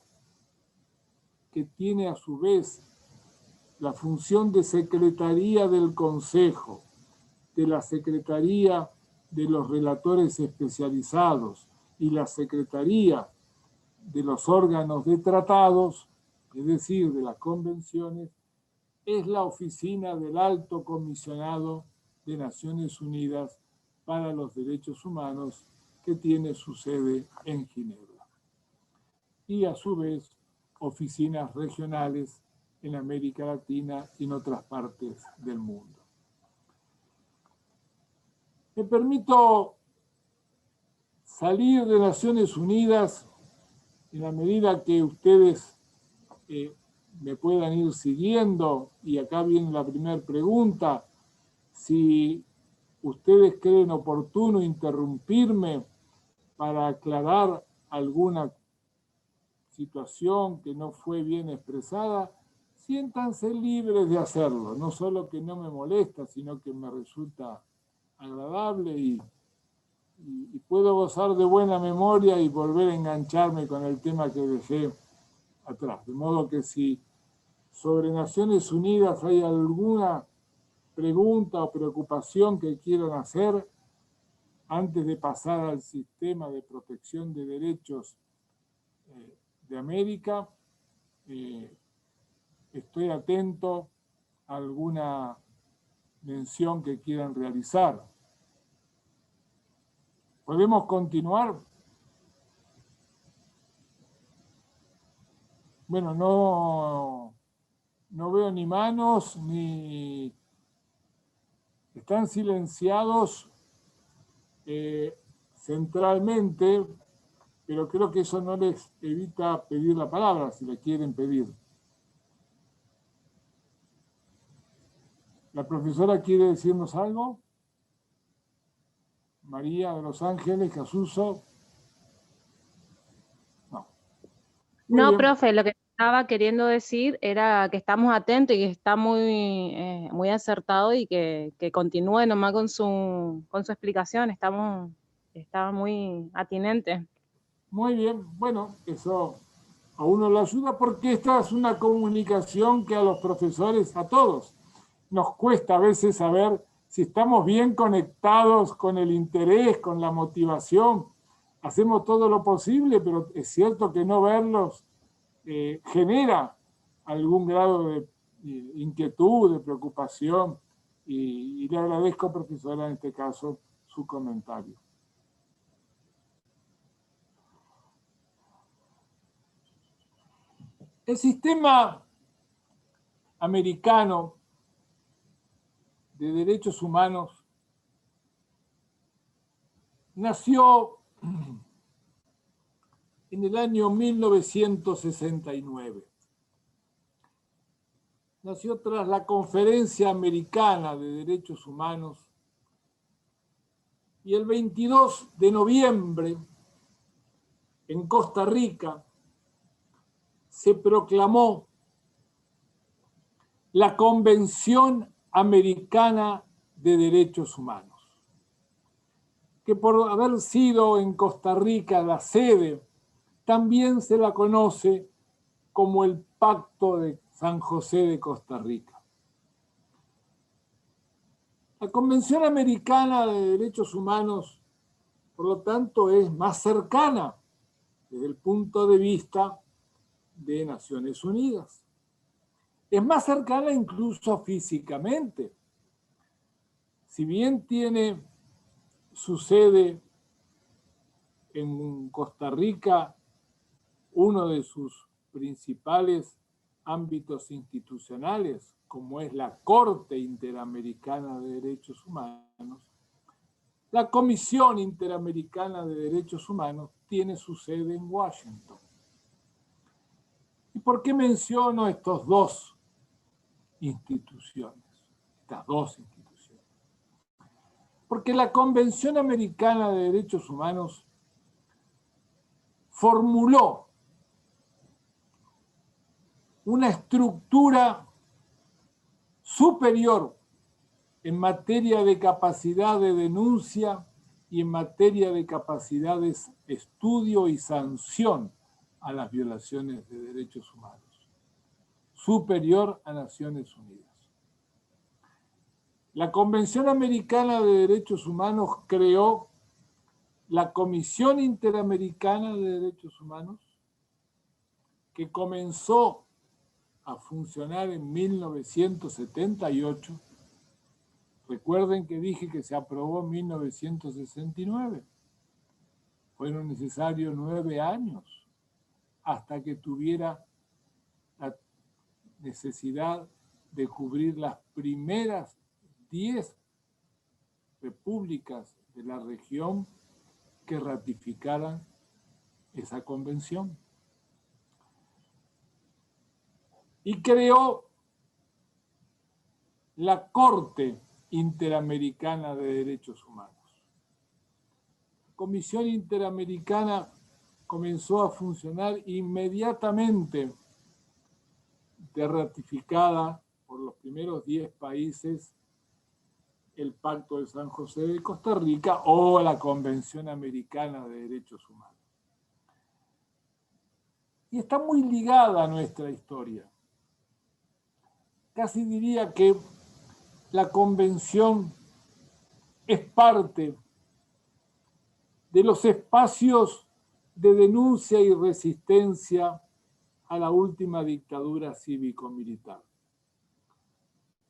que tiene a su vez la función de Secretaría del Consejo, de la Secretaría de los Relatores Especializados y la Secretaría de los órganos de tratados, es decir, de las convenciones, es la Oficina del Alto Comisionado de Naciones Unidas para los Derechos Humanos, que tiene su sede en Ginebra. Y a su vez, oficinas regionales en América Latina y en otras partes del mundo. Me permito salir de Naciones Unidas en la medida que ustedes me puedan ir siguiendo, y acá viene la primera pregunta, si ustedes creen oportuno interrumpirme para aclarar alguna situación que no fue bien expresada, siéntanse libres de hacerlo, no solo que no me molesta, sino que me resulta agradable y puedo gozar de buena memoria y volver a engancharme con el tema que dejé atrás. De modo que si sobre Naciones Unidas hay alguna pregunta o preocupación que quieran hacer, antes de pasar al sistema de protección de derechos de América, estoy atento a alguna mención que quieran realizar. ¿Podemos continuar? Bueno, no veo ni manos, ni están silenciados centralmente, pero creo que eso no les evita pedir la palabra, si la quieren pedir. ¿La profesora quiere decirnos algo? María de Los Ángeles, Casuso. No. No, profe, lo que estaba queriendo decir era que estamos atentos y que está muy, muy acertado y que continúe nomás con su explicación. Está muy atinente. Muy bien, bueno, eso a uno le ayuda porque esta es una comunicación que a los profesores, a todos, nos cuesta a veces saber si estamos bien conectados con el interés, con la motivación. Hacemos todo lo posible, pero es cierto que no verlos genera algún grado de inquietud, de preocupación, y le agradezco, profesora, en este caso, su comentario. El sistema americano de derechos humanos nació en el año 1969. Nació tras la Conferencia Americana de Derechos Humanos y el 22 de noviembre en Costa Rica se proclamó la Convención Americana de Derechos Humanos, que por haber sido en Costa Rica la sede, también se la conoce como el Pacto de San José de Costa Rica. La Convención Americana de Derechos Humanos, por lo tanto, es más cercana desde el punto de vista de Naciones Unidas. Es más cercana incluso físicamente. Si bien tiene su sede en Costa Rica, uno de sus principales ámbitos institucionales, como es la Corte Interamericana de Derechos Humanos, la Comisión Interamericana de Derechos Humanos tiene su sede en Washington. ¿Y por qué menciono estas dos instituciones? Porque la Convención Americana de Derechos Humanos formuló una estructura superior en materia de capacidad de denuncia y en materia de capacidad de estudio y sanción a las violaciones de derechos humanos, superior a Naciones Unidas. La Convención Americana de Derechos Humanos creó la Comisión Interamericana de Derechos Humanos, que comenzó a funcionar en 1978. Recuerden que dije que se aprobó en 1969. Fueron necesarios 9 años hasta que tuviera necesidad de cubrir las primeras 10 repúblicas de la región que ratificaran esa convención. Y creó la Corte Interamericana de Derechos Humanos. La Comisión Interamericana comenzó a funcionar inmediatamente de ratificada por los primeros 10 países el Pacto de San José de Costa Rica o la Convención Americana de Derechos Humanos. Y está muy ligada a nuestra historia. Casi diría que la Convención es parte de los espacios de denuncia y resistencia a la última dictadura cívico-militar.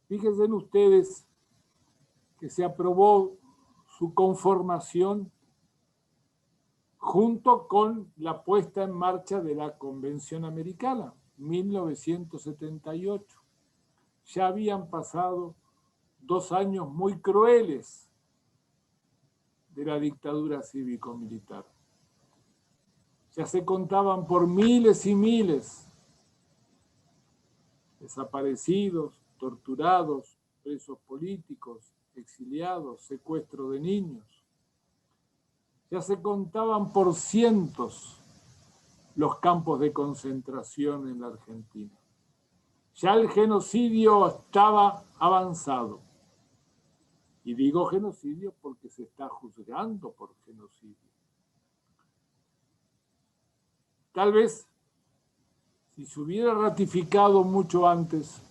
Fíjense ustedes que se aprobó su conformación junto con la puesta en marcha de la Convención Americana, 1978. Ya habían pasado 2 años muy crueles de la dictadura cívico-militar. Ya se contaban por miles y miles desaparecidos, torturados, presos políticos, exiliados, secuestro de niños. Ya se contaban por cientos los campos de concentración en la Argentina. Ya el genocidio estaba avanzado. Y digo genocidio porque se está juzgando por genocidio. Tal vez, si se hubiera ratificado mucho antes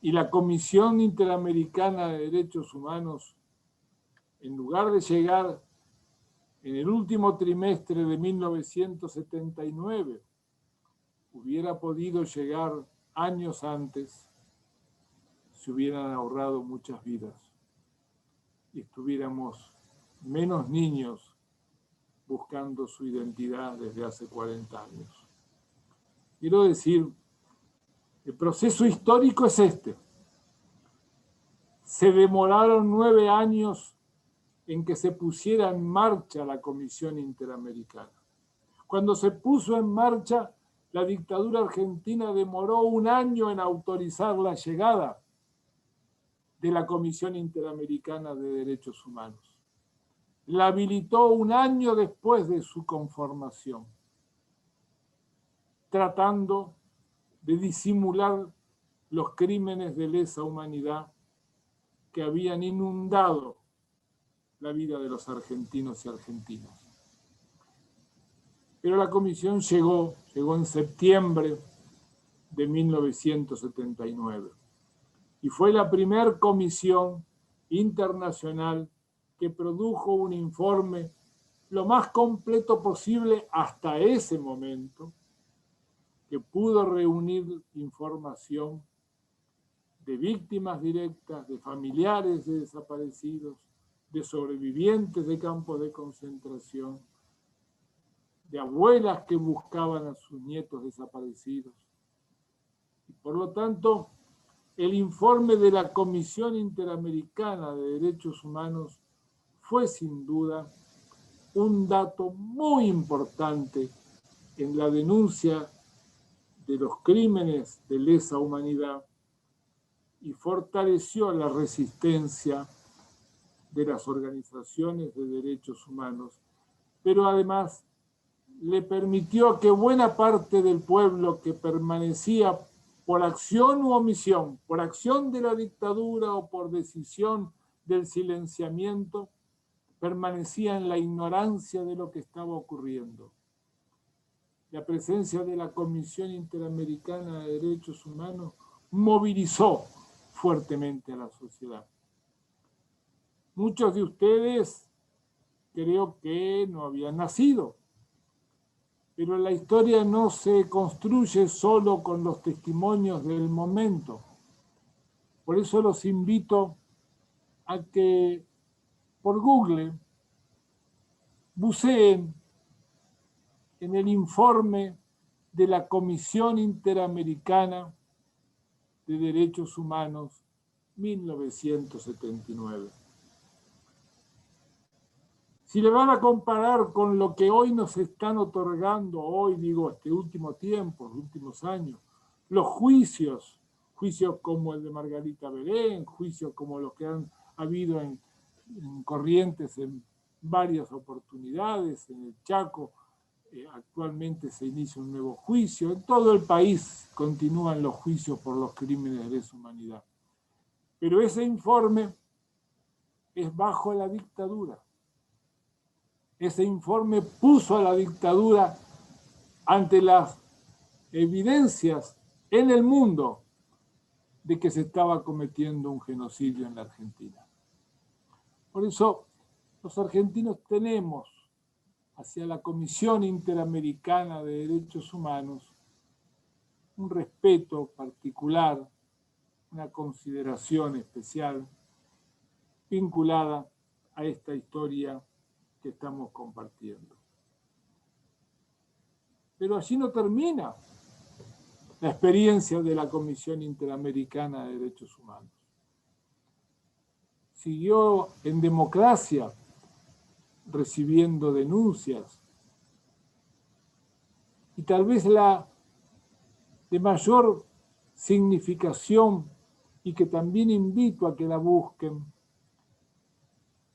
y la Comisión Interamericana de Derechos Humanos, en lugar de llegar en el último trimestre de 1979, hubiera podido llegar años antes, se hubieran ahorrado muchas vidas y estuviéramos menos niños buscando su identidad desde hace 40 años. Quiero decir, el proceso histórico es este. Se demoraron 9 años en que se pusiera en marcha la Comisión Interamericana. Cuando se puso en marcha, la dictadura argentina demoró 1 año en autorizar la llegada de la Comisión Interamericana de Derechos Humanos. La habilitó 1 año después de su conformación, tratando de disimular los crímenes de lesa humanidad que habían inundado la vida de los argentinos y argentinas. Pero la comisión llegó en septiembre de 1979 y fue la primera comisión internacional que produjo un informe lo más completo posible hasta ese momento, que pudo reunir información de víctimas directas, de familiares de desaparecidos, de sobrevivientes de campos de concentración, de abuelas que buscaban a sus nietos desaparecidos. Y por lo tanto, el informe de la Comisión Interamericana de Derechos Humanos fue sin duda un dato muy importante en la denuncia de los crímenes de lesa humanidad y fortaleció la resistencia de las organizaciones de derechos humanos, pero además le permitió que buena parte del pueblo que permanecía por acción u omisión, por acción de la dictadura o por decisión del silenciamiento, permanecía en la ignorancia de lo que estaba ocurriendo. La presencia de la Comisión Interamericana de Derechos Humanos movilizó fuertemente a la sociedad. Muchos de ustedes creo que no habían nacido, pero la historia no se construye solo con los testimonios del momento. Por eso los invito a que por Google buceen en el informe de la Comisión Interamericana de Derechos Humanos, 1979. Si le van a comparar con lo que hoy nos están otorgando, hoy digo este último tiempo, los últimos años, los juicios como el de Margarita Belén, juicios como los que han habido en Corrientes en varias oportunidades, en el Chaco actualmente se inicia un nuevo juicio, en todo el país continúan los juicios por los crímenes de lesa humanidad. Pero ese informe es bajo la dictadura. Ese informe puso a la dictadura ante las evidencias en el mundo de que se estaba cometiendo un genocidio en la Argentina. Por eso, los argentinos tenemos hacia la Comisión Interamericana de Derechos Humanos un respeto particular, una consideración especial vinculada a esta historia que estamos compartiendo. Pero allí no termina la experiencia de la Comisión Interamericana de Derechos Humanos. Siguió en democracia recibiendo denuncias y tal vez la de mayor significación y que también invito a que la busquen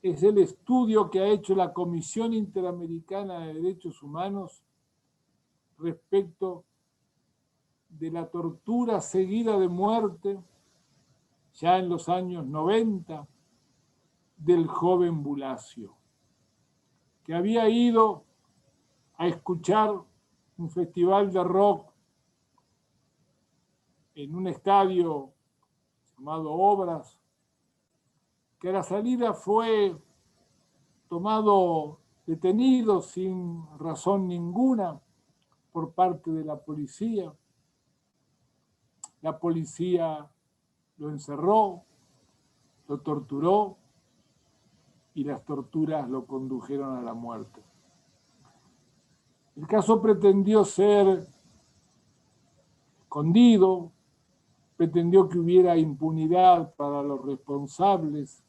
es el estudio que ha hecho la Comisión Interamericana de Derechos Humanos respecto de la tortura seguida de muerte, ya en los años 90, del joven Bulacio, que había ido a escuchar un festival de rock en un estadio llamado Obras, que a la salida fue tomado detenido sin razón ninguna por parte de la policía. La policía lo encerró, lo torturó y las torturas lo condujeron a la muerte. El caso pretendió ser escondido, pretendió que hubiera impunidad para los responsables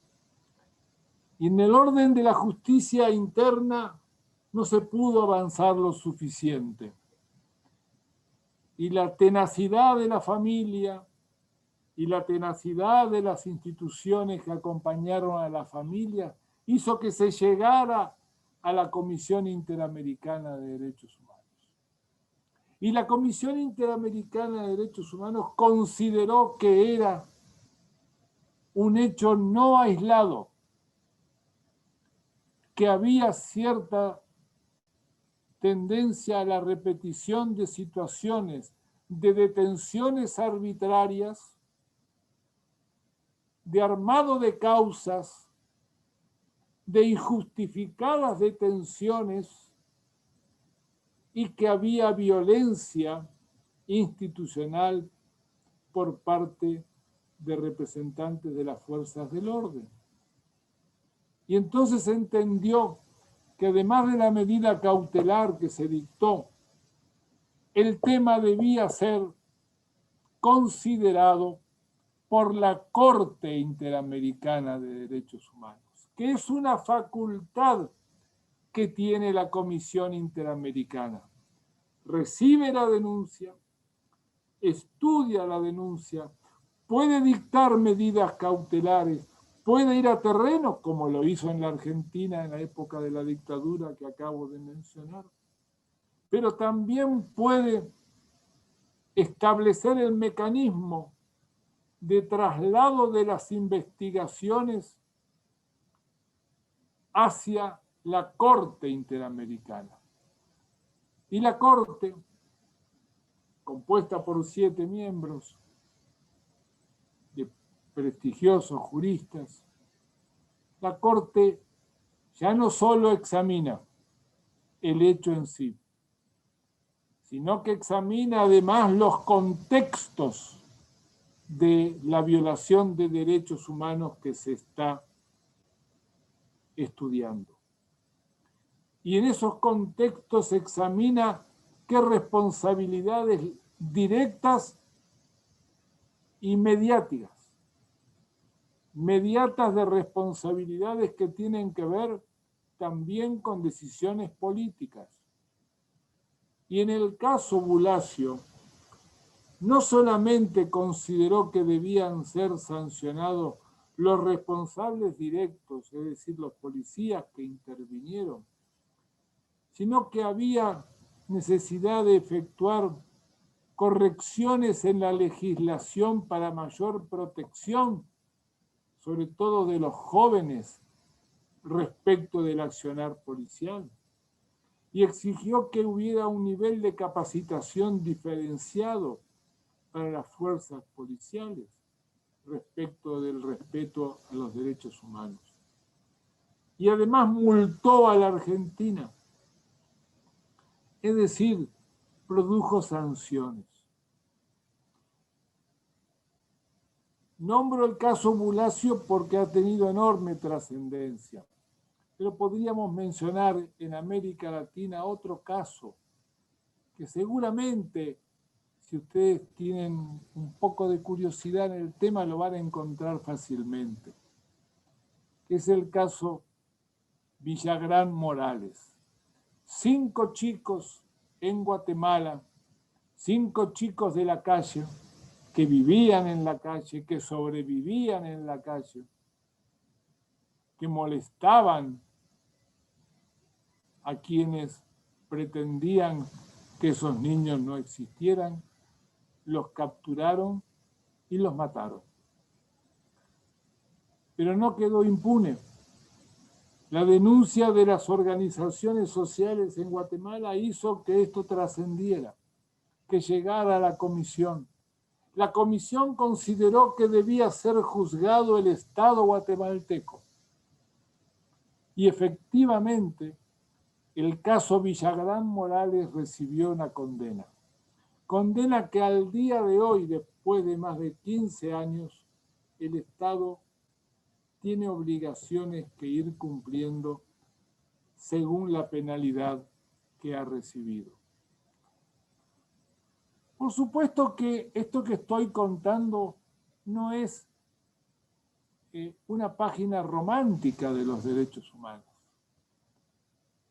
y en el orden de la justicia interna no se pudo avanzar lo suficiente. Y la tenacidad de la familia y la tenacidad de las instituciones que acompañaron a la familia hizo que se llegara a la Comisión Interamericana de Derechos Humanos. Y la Comisión Interamericana de Derechos Humanos consideró que era un hecho no aislado, que había cierta tendencia a la repetición de situaciones de detenciones arbitrarias, de armado de causas, de injustificadas detenciones y que había violencia institucional por parte de representantes de las fuerzas del orden. Y entonces entendió que además de la medida cautelar que se dictó, el tema debía ser considerado por la Corte Interamericana de Derechos Humanos, que es una facultad que tiene la Comisión Interamericana. Recibe la denuncia, estudia la denuncia, puede dictar medidas cautelares, puede ir a terreno, como lo hizo en la Argentina en la época de la dictadura que acabo de mencionar, pero también puede establecer el mecanismo de traslado de las investigaciones hacia la Corte Interamericana. Y la Corte, compuesta por 7 miembros de prestigiosos juristas, la Corte ya no solo examina el hecho en sí, sino que examina además los contextos de la violación de derechos humanos que se está estudiando. Y en esos contextos examina que responsabilidades directas y mediáticas. Mediatas de responsabilidades que tienen que ver también con decisiones políticas. Y en el caso Bulacio, no solamente consideró que debían ser sancionados los responsables directos, es decir, los policías que intervinieron, sino que había necesidad de efectuar correcciones en la legislación para mayor protección, sobre todo de los jóvenes, respecto del accionar policial. Y exigió que hubiera un nivel de capacitación diferenciado para las fuerzas policiales respecto del respeto a los derechos humanos. Y además multó a la Argentina, es decir, produjo sanciones. Nombro el caso Bulacio porque ha tenido enorme trascendencia, pero podríamos mencionar en América Latina otro caso que seguramente, si ustedes tienen un poco de curiosidad en el tema, lo van a encontrar fácilmente, que es el caso Villagrán Morales. 5 chicos en Guatemala, 5 chicos de la calle, que vivían en la calle, que sobrevivían en la calle, que molestaban a quienes pretendían que esos niños no existieran, los capturaron y los mataron. Pero no quedó impune. La denuncia de las organizaciones sociales en Guatemala hizo que esto trascendiera, que llegara a la comisión. La comisión consideró que debía ser juzgado el Estado guatemalteco. Y efectivamente, el caso Villagrán Morales recibió una condena. Condena que al día de hoy, después de más de 15 años, el Estado tiene obligaciones que ir cumpliendo según la penalidad que ha recibido. Por supuesto que esto que estoy contando no es una página romántica de los derechos humanos.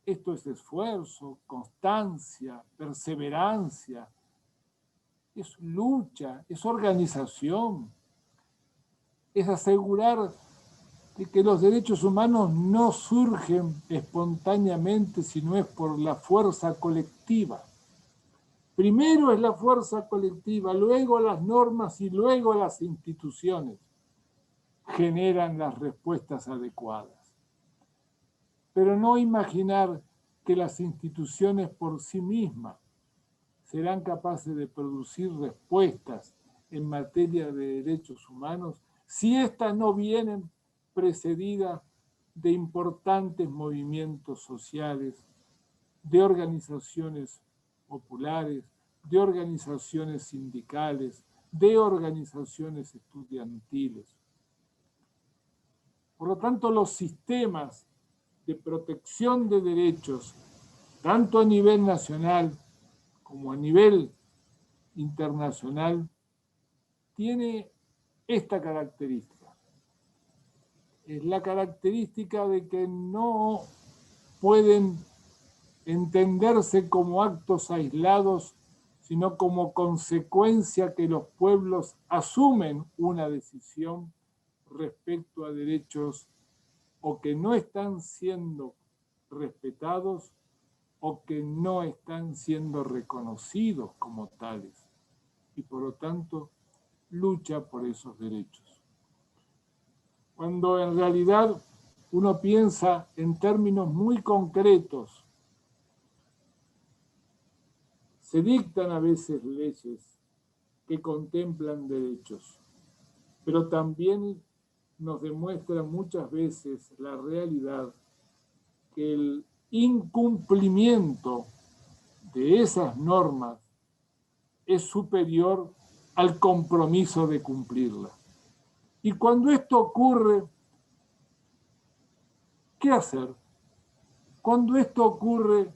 Esto es esfuerzo, constancia, perseverancia, es lucha, es organización, es asegurar que los derechos humanos no surgen espontáneamente, sino es por la fuerza colectiva. Primero es la fuerza colectiva, luego las normas y luego las instituciones generan las respuestas adecuadas. Pero no imaginar que las instituciones por sí mismas serán capaces de producir respuestas en materia de derechos humanos si éstas no vienen precedidas de importantes movimientos sociales, de organizaciones populares, de organizaciones sindicales, de organizaciones estudiantiles. Por lo tanto, los sistemas de protección de derechos, tanto a nivel nacional como a nivel internacional, tiene esta característica. Es la característica de que no pueden entenderse como actos aislados, sino como consecuencia que los pueblos asumen una decisión respecto a derechos o que no están siendo respetados o que no están siendo reconocidos como tales, y por lo tanto lucha por esos derechos. Cuando en realidad uno piensa en términos muy concretos, se dictan a veces leyes que contemplan derechos, pero también nos demuestra muchas veces la realidad que el incumplimiento de esas normas es superior al compromiso de cumplirlas. Y cuando esto ocurre, ¿qué hacer? Cuando esto ocurre,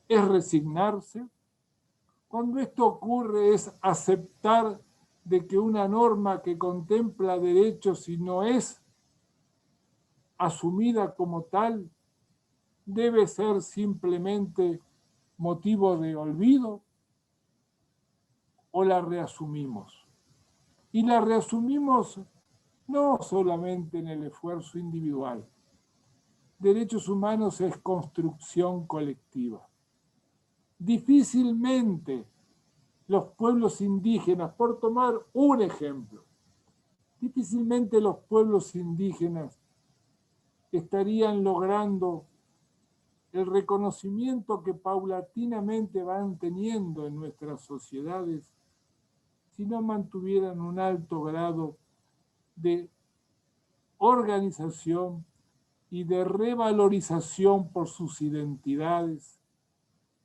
¿es resignarse? Cuando esto ocurre es aceptar de que una norma que contempla derechos y no es asumida como tal, debe ser simplemente motivo de olvido, o la reasumimos. Y la reasumimos no solamente en el esfuerzo individual. Derechos humanos es construcción colectiva. Difícilmente los pueblos indígenas, por tomar un ejemplo, difícilmente los pueblos indígenas estarían logrando el reconocimiento que paulatinamente van teniendo en nuestras sociedades si no mantuvieran un alto grado de organización y de revalorización por sus identidades,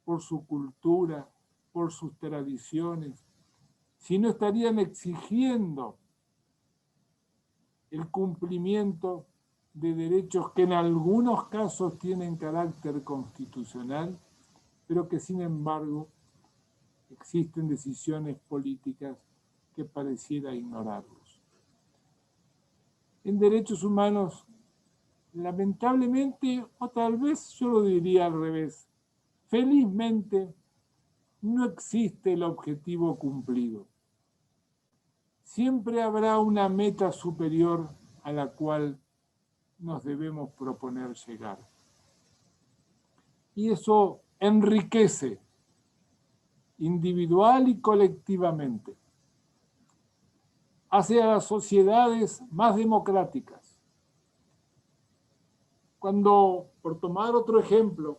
por su cultura, por sus tradiciones, si no estarían exigiendo el cumplimiento de derechos que en algunos casos tienen carácter constitucional, pero que sin embargo existen decisiones políticas que pareciera ignorarlos. En derechos humanos, lamentablemente, o tal vez yo lo diría al revés, felizmente no existe el objetivo cumplido. Siempre habrá una meta superior a la cual nos debemos proponer llegar. Y eso enriquece individual y colectivamente. Hace a las sociedades más democráticas. Cuando, por tomar otro ejemplo,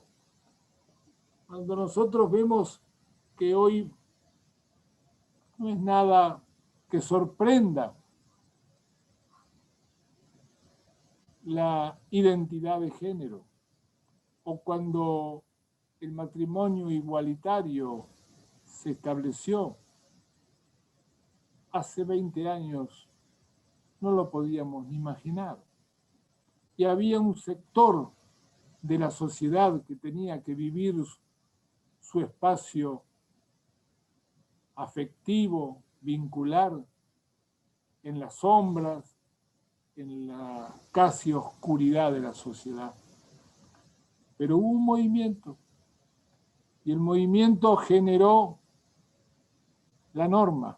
cuando nosotros vemos que hoy no es nada que sorprenda la identidad de género, o cuando el matrimonio igualitario se estableció hace 20 años, no lo podíamos ni imaginar. Y había un sector de la sociedad que tenía que vivir su espacio afectivo, vincular, en las sombras, en la casi oscuridad de la sociedad. Pero hubo un movimiento, y el movimiento generó la norma,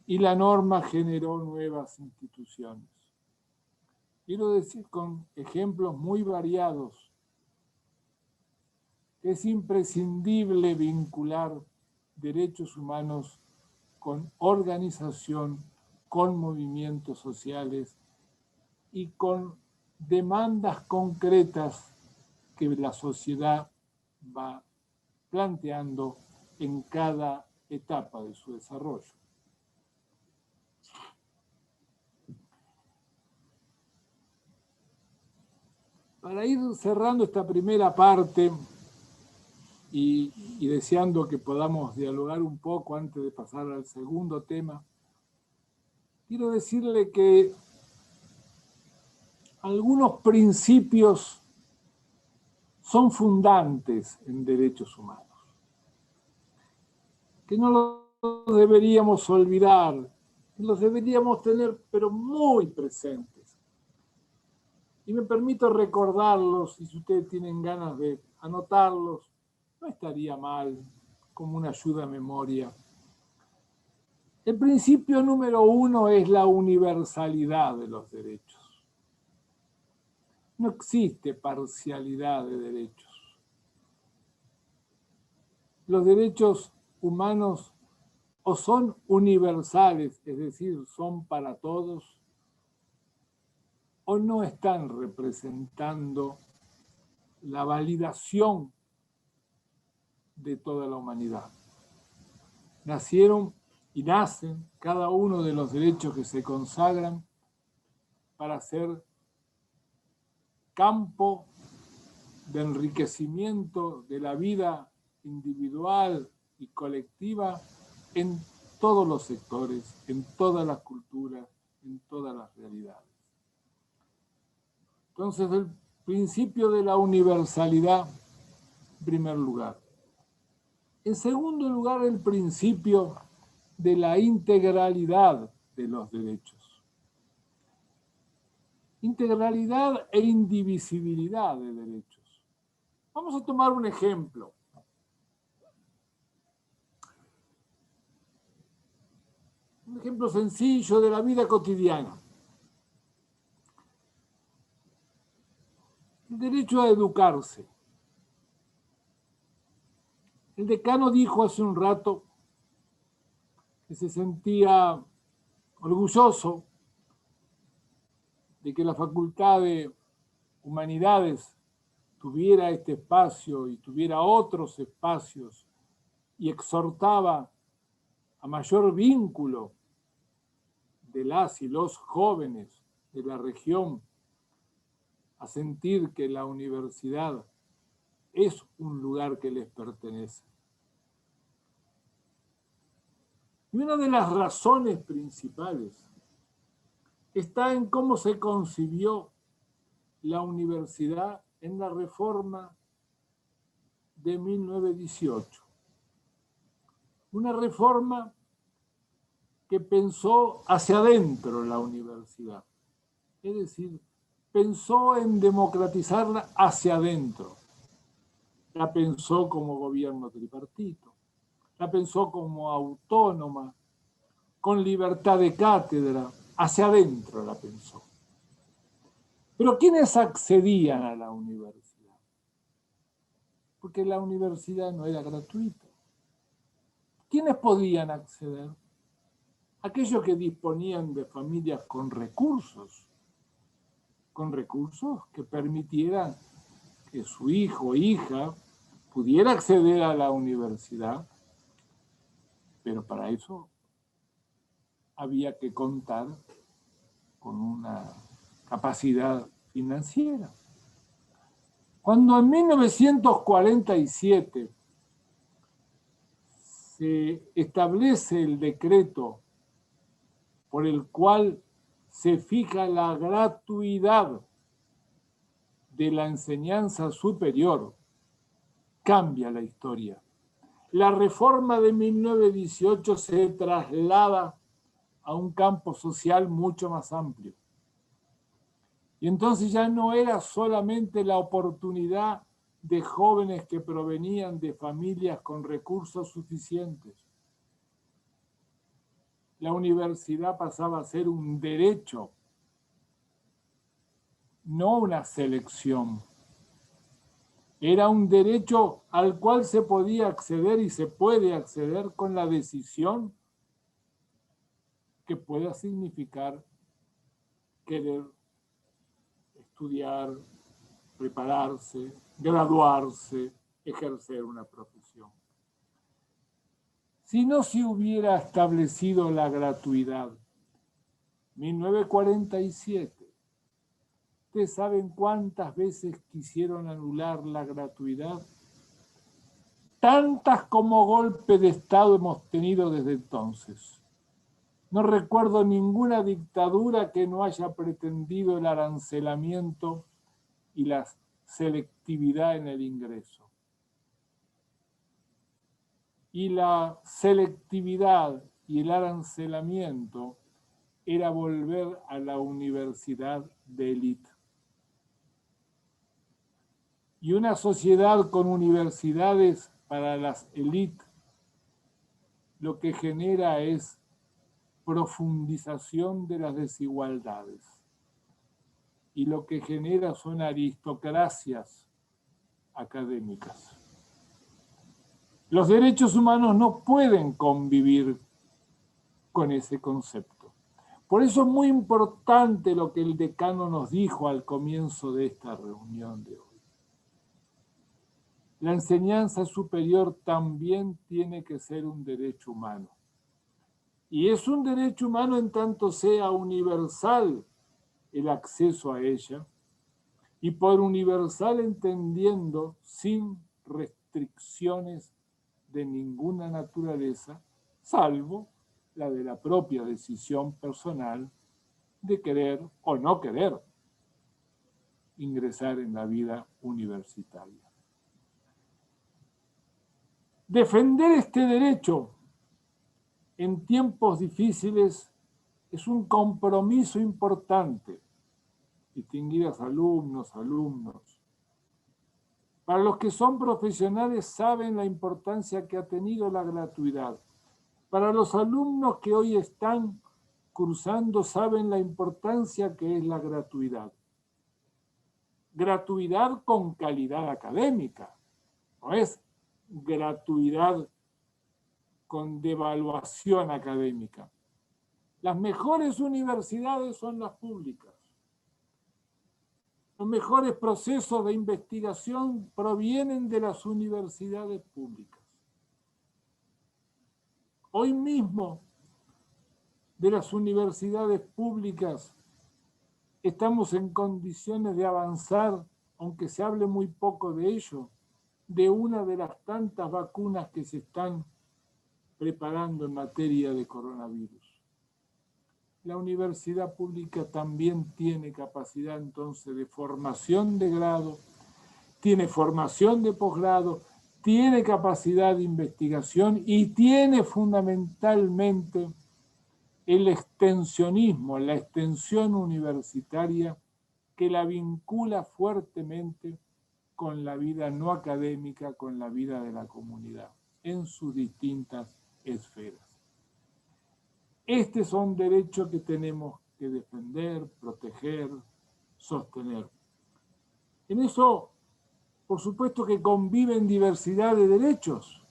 y la norma generó nuevas instituciones. Quiero decir con ejemplos muy variados que es imprescindible vincular derechos humanos con organización, con movimientos sociales y con demandas concretas que la sociedad va planteando en cada etapa de su desarrollo. Para ir cerrando esta primera parte y deseando que podamos dialogar un poco antes de pasar al segundo tema, quiero decirle que algunos principios son fundantes en derechos humanos, que no los deberíamos olvidar, los deberíamos tener pero muy presentes. Y me permito recordarlos, y si ustedes tienen ganas de anotarlos, no estaría mal como una ayuda a memoria. El principio número 1 es la universalidad de los derechos. No existe parcialidad de derechos. Los derechos humanos o son universales, es decir, son para todos, o no están representando la validación de toda la humanidad. Nacieron y nacen cada uno de los derechos que se consagran para ser campo de enriquecimiento de la vida individual y colectiva en todos los sectores, en todas las culturas, en todas las realidades. Entonces, el principio de la universalidad, en primer lugar. En segundo lugar, el principio de la integralidad de los derechos. Integralidad e indivisibilidad de derechos. Vamos a tomar un ejemplo. Un ejemplo sencillo de la vida cotidiana. El derecho a educarse. El decano dijo hace un rato que se sentía orgulloso de que la Facultad de Humanidades tuviera este espacio y tuviera otros espacios y exhortaba a mayor vínculo de las y los jóvenes de la región a sentir que la universidad es un lugar que les pertenece. Y una de las razones principales está en cómo se concibió la universidad en la reforma de 1918. Una reforma que pensó hacia adentro la universidad. Es decir, pensó en democratizarla hacia adentro. La pensó como gobierno tripartito. La pensó como autónoma, con libertad de cátedra. Hacia adentro la pensó. Pero ¿quiénes accedían a la universidad? Porque la universidad no era gratuita. ¿Quiénes podían acceder? Aquellos que disponían de familias con recursos que permitieran que su hijo o hija pudiera acceder a la universidad, pero para eso había que contar con una capacidad financiera. Cuando en 1947 se establece el decreto por el cual se fija la gratuidad de la enseñanza superior, cambia la historia. La reforma de 1918 se traslada a un campo social mucho más amplio. Y entonces ya no era solamente la oportunidad de jóvenes que provenían de familias con recursos suficientes. La universidad pasaba a ser un derecho, no una selección. Era un derecho al cual se podía acceder y se puede acceder con la decisión que pueda significar querer estudiar, prepararse, graduarse, ejercer una profesión. Si no se hubiera establecido la gratuidad, 1947, ¿ustedes saben cuántas veces quisieron anular la gratuidad? Tantas como golpe de Estado hemos tenido desde entonces. No recuerdo ninguna dictadura que no haya pretendido el arancelamiento y la selectividad en el ingreso. Y la selectividad y el arancelamiento era volver a la universidad de élite. Y una sociedad con universidades para las élites lo que genera es profundización de las desigualdades. Y lo que genera son aristocracias académicas. Los derechos humanos no pueden convivir con ese concepto. Por eso es muy importante lo que el decano nos dijo al comienzo de esta reunión de hoy. La enseñanza superior también tiene que ser un derecho humano. Y es un derecho humano en tanto sea universal el acceso a ella, y por universal entendiendo sin restricciones de ninguna naturaleza, salvo la de la propia decisión personal de querer o no querer ingresar en la vida universitaria. Defender este derecho en tiempos difíciles es un compromiso importante. Distinguidas alumnos. Para los que son profesionales saben la importancia que ha tenido la gratuidad. Para los alumnos que hoy están cursando saben la importancia que es la gratuidad. Gratuidad con calidad académica, no es gratuidad con devaluación académica. Las mejores universidades son las públicas. Los mejores procesos de investigación provienen de las universidades públicas. Hoy mismo, de las universidades públicas, estamos en condiciones de avanzar, aunque se hable muy poco de ello, de una de las tantas vacunas que se están preparando en materia de coronavirus. La universidad pública también tiene capacidad entonces de formación de grado, tiene formación de posgrado, tiene capacidad de investigación y tiene fundamentalmente el extensionismo, la extensión universitaria que la vincula fuertemente con la vida no académica, con la vida de la comunidad, en sus distintas esferas. Este es un derecho que tenemos que defender, proteger, sostener. En eso, por supuesto que conviven diversidad de derechos,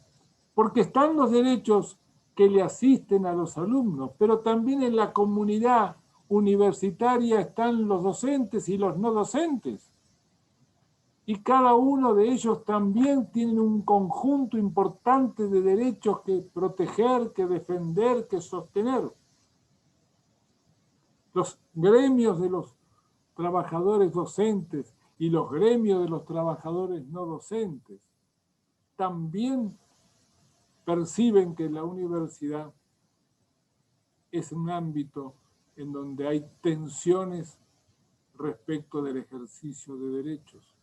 porque están los derechos que le asisten a los alumnos, pero también en la comunidad universitaria están los docentes y los no docentes. Y cada uno de ellos también tiene un conjunto importante de derechos que proteger, que defender, que sostener. Los gremios de los trabajadores docentes y los gremios de los trabajadores no docentes también perciben que la universidad es un ámbito en donde hay tensiones respecto del ejercicio de derechos.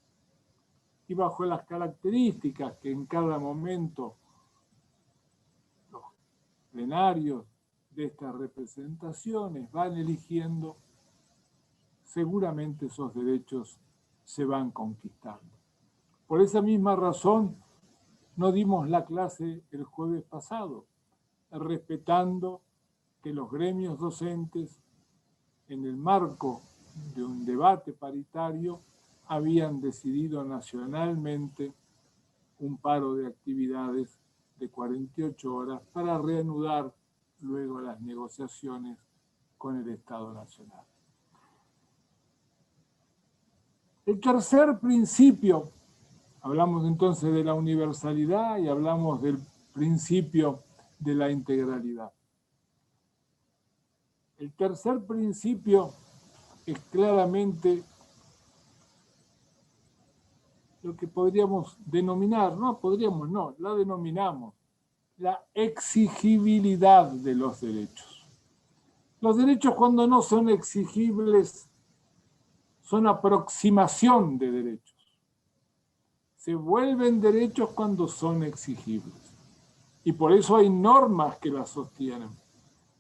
Y bajo las características que en cada momento los plenarios de estas representaciones van eligiendo, seguramente esos derechos se van conquistando. Por esa misma razón, no dimos la clase el jueves pasado, respetando que los gremios docentes, en el marco de un debate paritario, habían decidido nacionalmente un paro de actividades de 48 horas para reanudar luego las negociaciones con el Estado Nacional. El tercer principio, hablamos entonces de la universalidad y hablamos del principio de la integralidad. El tercer principio es claramente lo que podríamos denominar, la denominamos la exigibilidad de los derechos. Los derechos, cuando no son exigibles, son aproximación de derechos. Se vuelven derechos cuando son exigibles. Y por eso hay normas que las sostienen.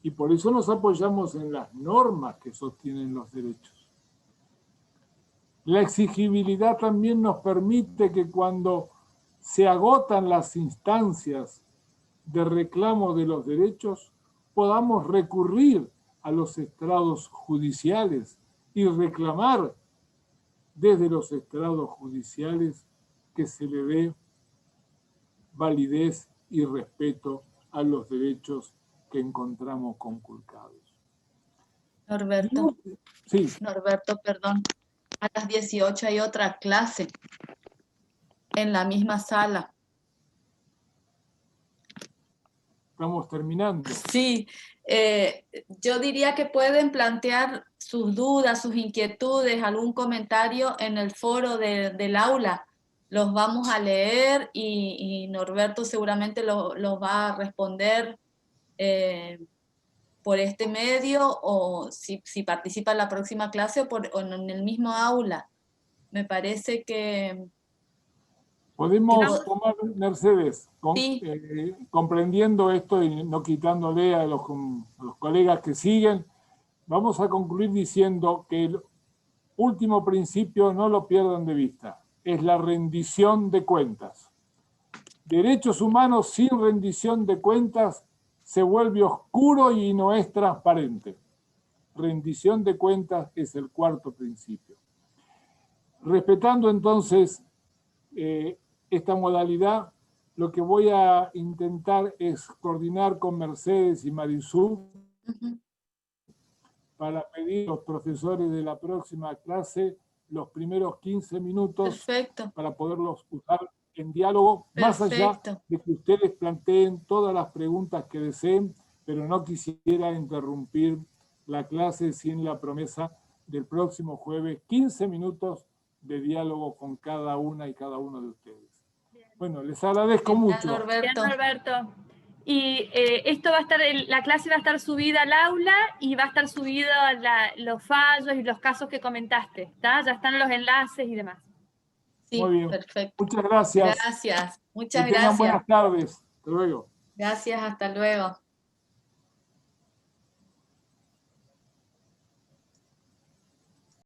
Y por eso nos apoyamos en las normas que sostienen los derechos. La exigibilidad también nos permite que cuando se agotan las instancias de reclamo de los derechos, podamos recurrir a los estrados judiciales y reclamar desde los estrados judiciales que se le dé validez y respeto a los derechos que encontramos conculcados. Norberto, sí. Norberto, perdón. A las 18 hay otra clase en la misma sala. Estamos terminando. Sí, yo diría que pueden plantear sus dudas, sus inquietudes, algún comentario en el foro del aula. Los vamos a leer y Norberto seguramente los va a responder por este medio o si participa en la próxima clase o en el mismo aula. Me parece que Podemos tomar, Mercedes, Sí. comprendiendo esto y no quitándole a los colegas que siguen, vamos a concluir diciendo que el último principio no lo pierdan de vista, es la rendición de cuentas. Derechos humanos sin rendición de cuentas se vuelve oscuro y no es transparente. Rendición de cuentas es el cuarto principio. Respetando entonces esta modalidad, lo que voy a intentar es coordinar con Mercedes y Marisú para pedir a los profesores de la próxima clase los primeros 15 minutos. Perfecto. Para poderlos usar en diálogo, Perfecto. más allá de que ustedes planteen todas las preguntas que deseen, pero no quisiera interrumpir la clase sin la promesa del próximo jueves, 15 minutos de diálogo con cada una y cada uno de ustedes. Bueno, les agradezco mucho. Norberto. Bien, Norberto. Y esto va a estar, la clase va a estar subida al aula y va a estar subido los fallos y los casos que comentaste, ¿está? Ya están los enlaces y demás. Sí, muy bien. Perfecto. Muchas gracias. Gracias. Muchas Que tengan gracias. buenas tardes. Hasta luego. Gracias, hasta luego.